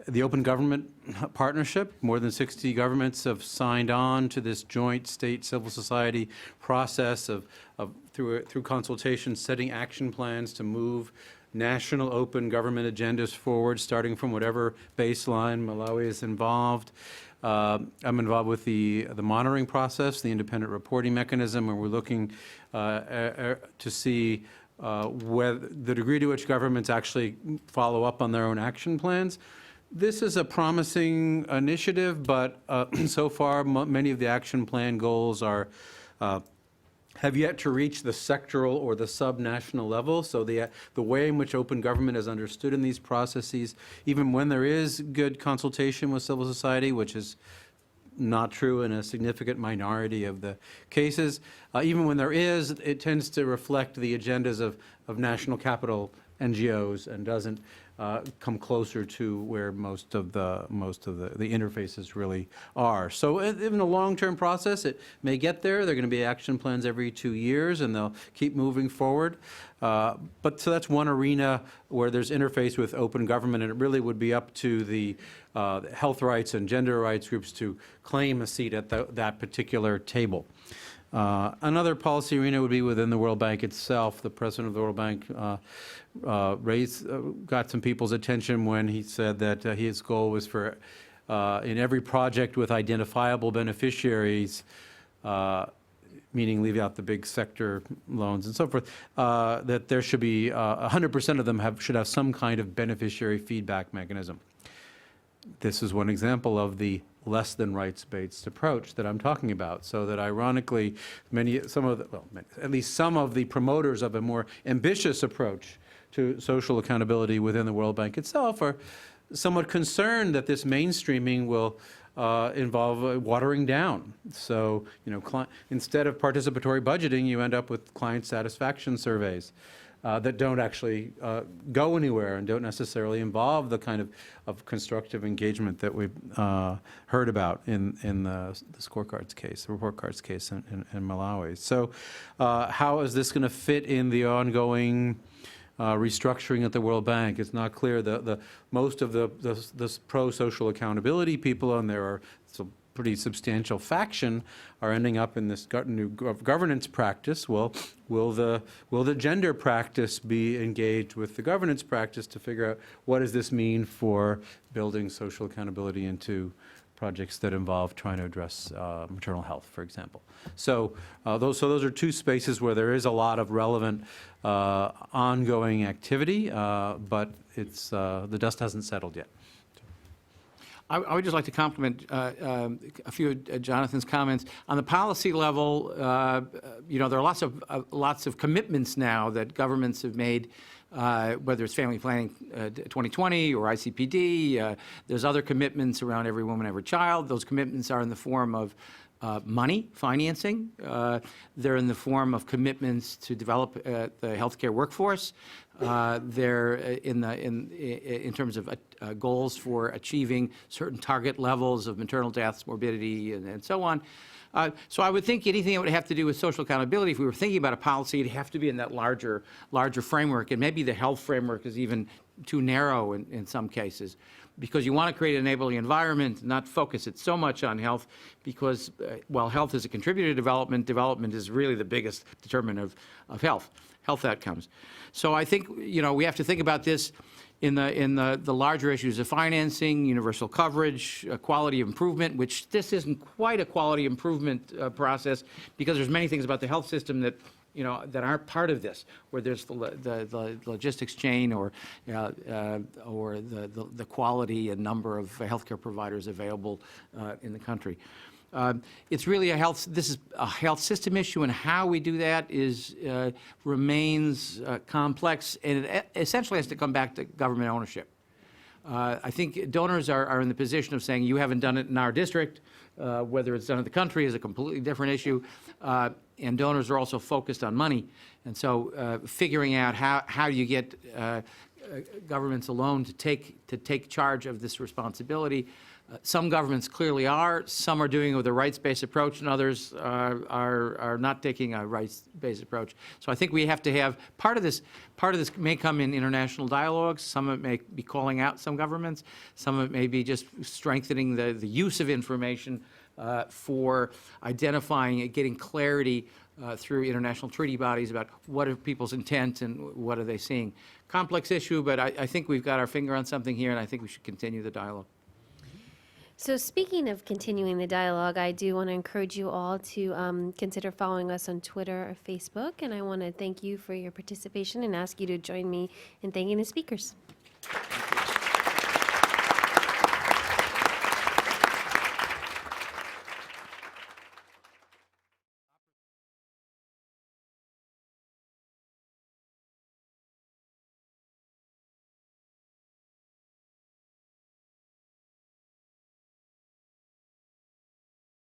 The Open Government Partnership, more than 60 governments have signed on to this joint state civil society process of through consultation, setting action plans to move national open government agendas forward, starting from whatever baseline Malawi is involved. I'm involved with the monitoring process, the independent reporting mechanism, where we're looking to see whether the degree to which governments actually follow up on their own action plans. This is a promising initiative, but so far many of the action plan goals are have yet to reach the sectoral or the subnational level. So the way in which open government is understood in these processes, even when there is good consultation with civil society, which is not true in a significant minority of the cases, even when there is, it tends to reflect the agendas of national capital NGOs and doesn't come closer to where most of the interfaces really are. So in a long-term process, it may get there. There are going to be action plans every 2 years, and they'll keep moving forward. But so that's one arena where there's interface with open government, and it really would be up to the health rights and gender rights groups to claim a seat at that particular table. Another policy arena would be within the World Bank itself. The president of the World Bank got some people's attention when he said that his goal was for, in every project with identifiable beneficiaries, meaning leave out the big sector loans and so forth, that there should be 100% of them should have some kind of beneficiary feedback mechanism. This is one example of the less than rights-based approach that I'm talking about. So that ironically, at least some of the promoters of a more ambitious approach to social accountability within the World Bank itself are somewhat concerned that this mainstreaming will involve watering down. So, instead of participatory budgeting, you end up with client satisfaction surveys that don't actually go anywhere and don't necessarily involve the kind of constructive engagement that we've heard about in the scorecards case, the report cards case in Malawi. So how is this going to fit in the ongoing restructuring at the World Bank? It's not clear. Most of the pro-social accountability people, and there are some pretty substantial faction, are ending up in this new governance practice. Well, will the gender practice be engaged with the governance practice to figure out what does this mean for building social accountability into projects that involve trying to address maternal health, for example. So those are two spaces where there is a lot of relevant ongoing activity, but it's the dust hasn't settled yet. I would just like to compliment a few of Jonathan's comments. On the policy level, there are lots of commitments now that governments have made, whether it's Family Planning 2020 or ICPD. There's other commitments around Every Woman, Every Child. Those commitments are in the form of money, financing. They're in the form of commitments to develop the healthcare workforce. They're in terms of goals for achieving certain target levels of maternal deaths, morbidity, and so on. So I would think anything that would have to do with social accountability, if we were thinking about a policy, it'd have to be in that larger framework. And maybe the health framework is even too narrow in some cases, because you want to create an enabling environment, not focus it so much on health, because while health is a contributor to development, development is really the biggest determinant of health outcomes. So I think, we have to think about this in the larger issues of financing, universal coverage, quality improvement, which this isn't quite a quality improvement process, because there's many things about the health system that that aren't part of this, where there's the logistics chain or the quality and number of healthcare providers available in the country. It's really this is a health system issue, and how we do that remains complex, and it essentially has to come back to government ownership. I think donors are in the position of saying, you haven't done it in our district. Whether it's done in the country is a completely different issue. And donors are also focused on money. And so figuring out how you get governments alone to take charge of this responsibility. Some governments clearly are. Some are doing it with a rights-based approach, and others are not taking a rights-based approach. So I think we have to have part of this may come in international dialogues. Some of it may be calling out some governments. Some of it may be just strengthening the use of information for identifying and getting clarity through international treaty bodies about what are people's intent and what are they seeing. Complex issue, but I think we've got our finger on something here, and I think we should continue the dialogue. So speaking of continuing the dialogue, I do want to encourage you all to consider following us on Twitter or Facebook, and I want to thank you for your participation and ask you to join me in thanking the speakers.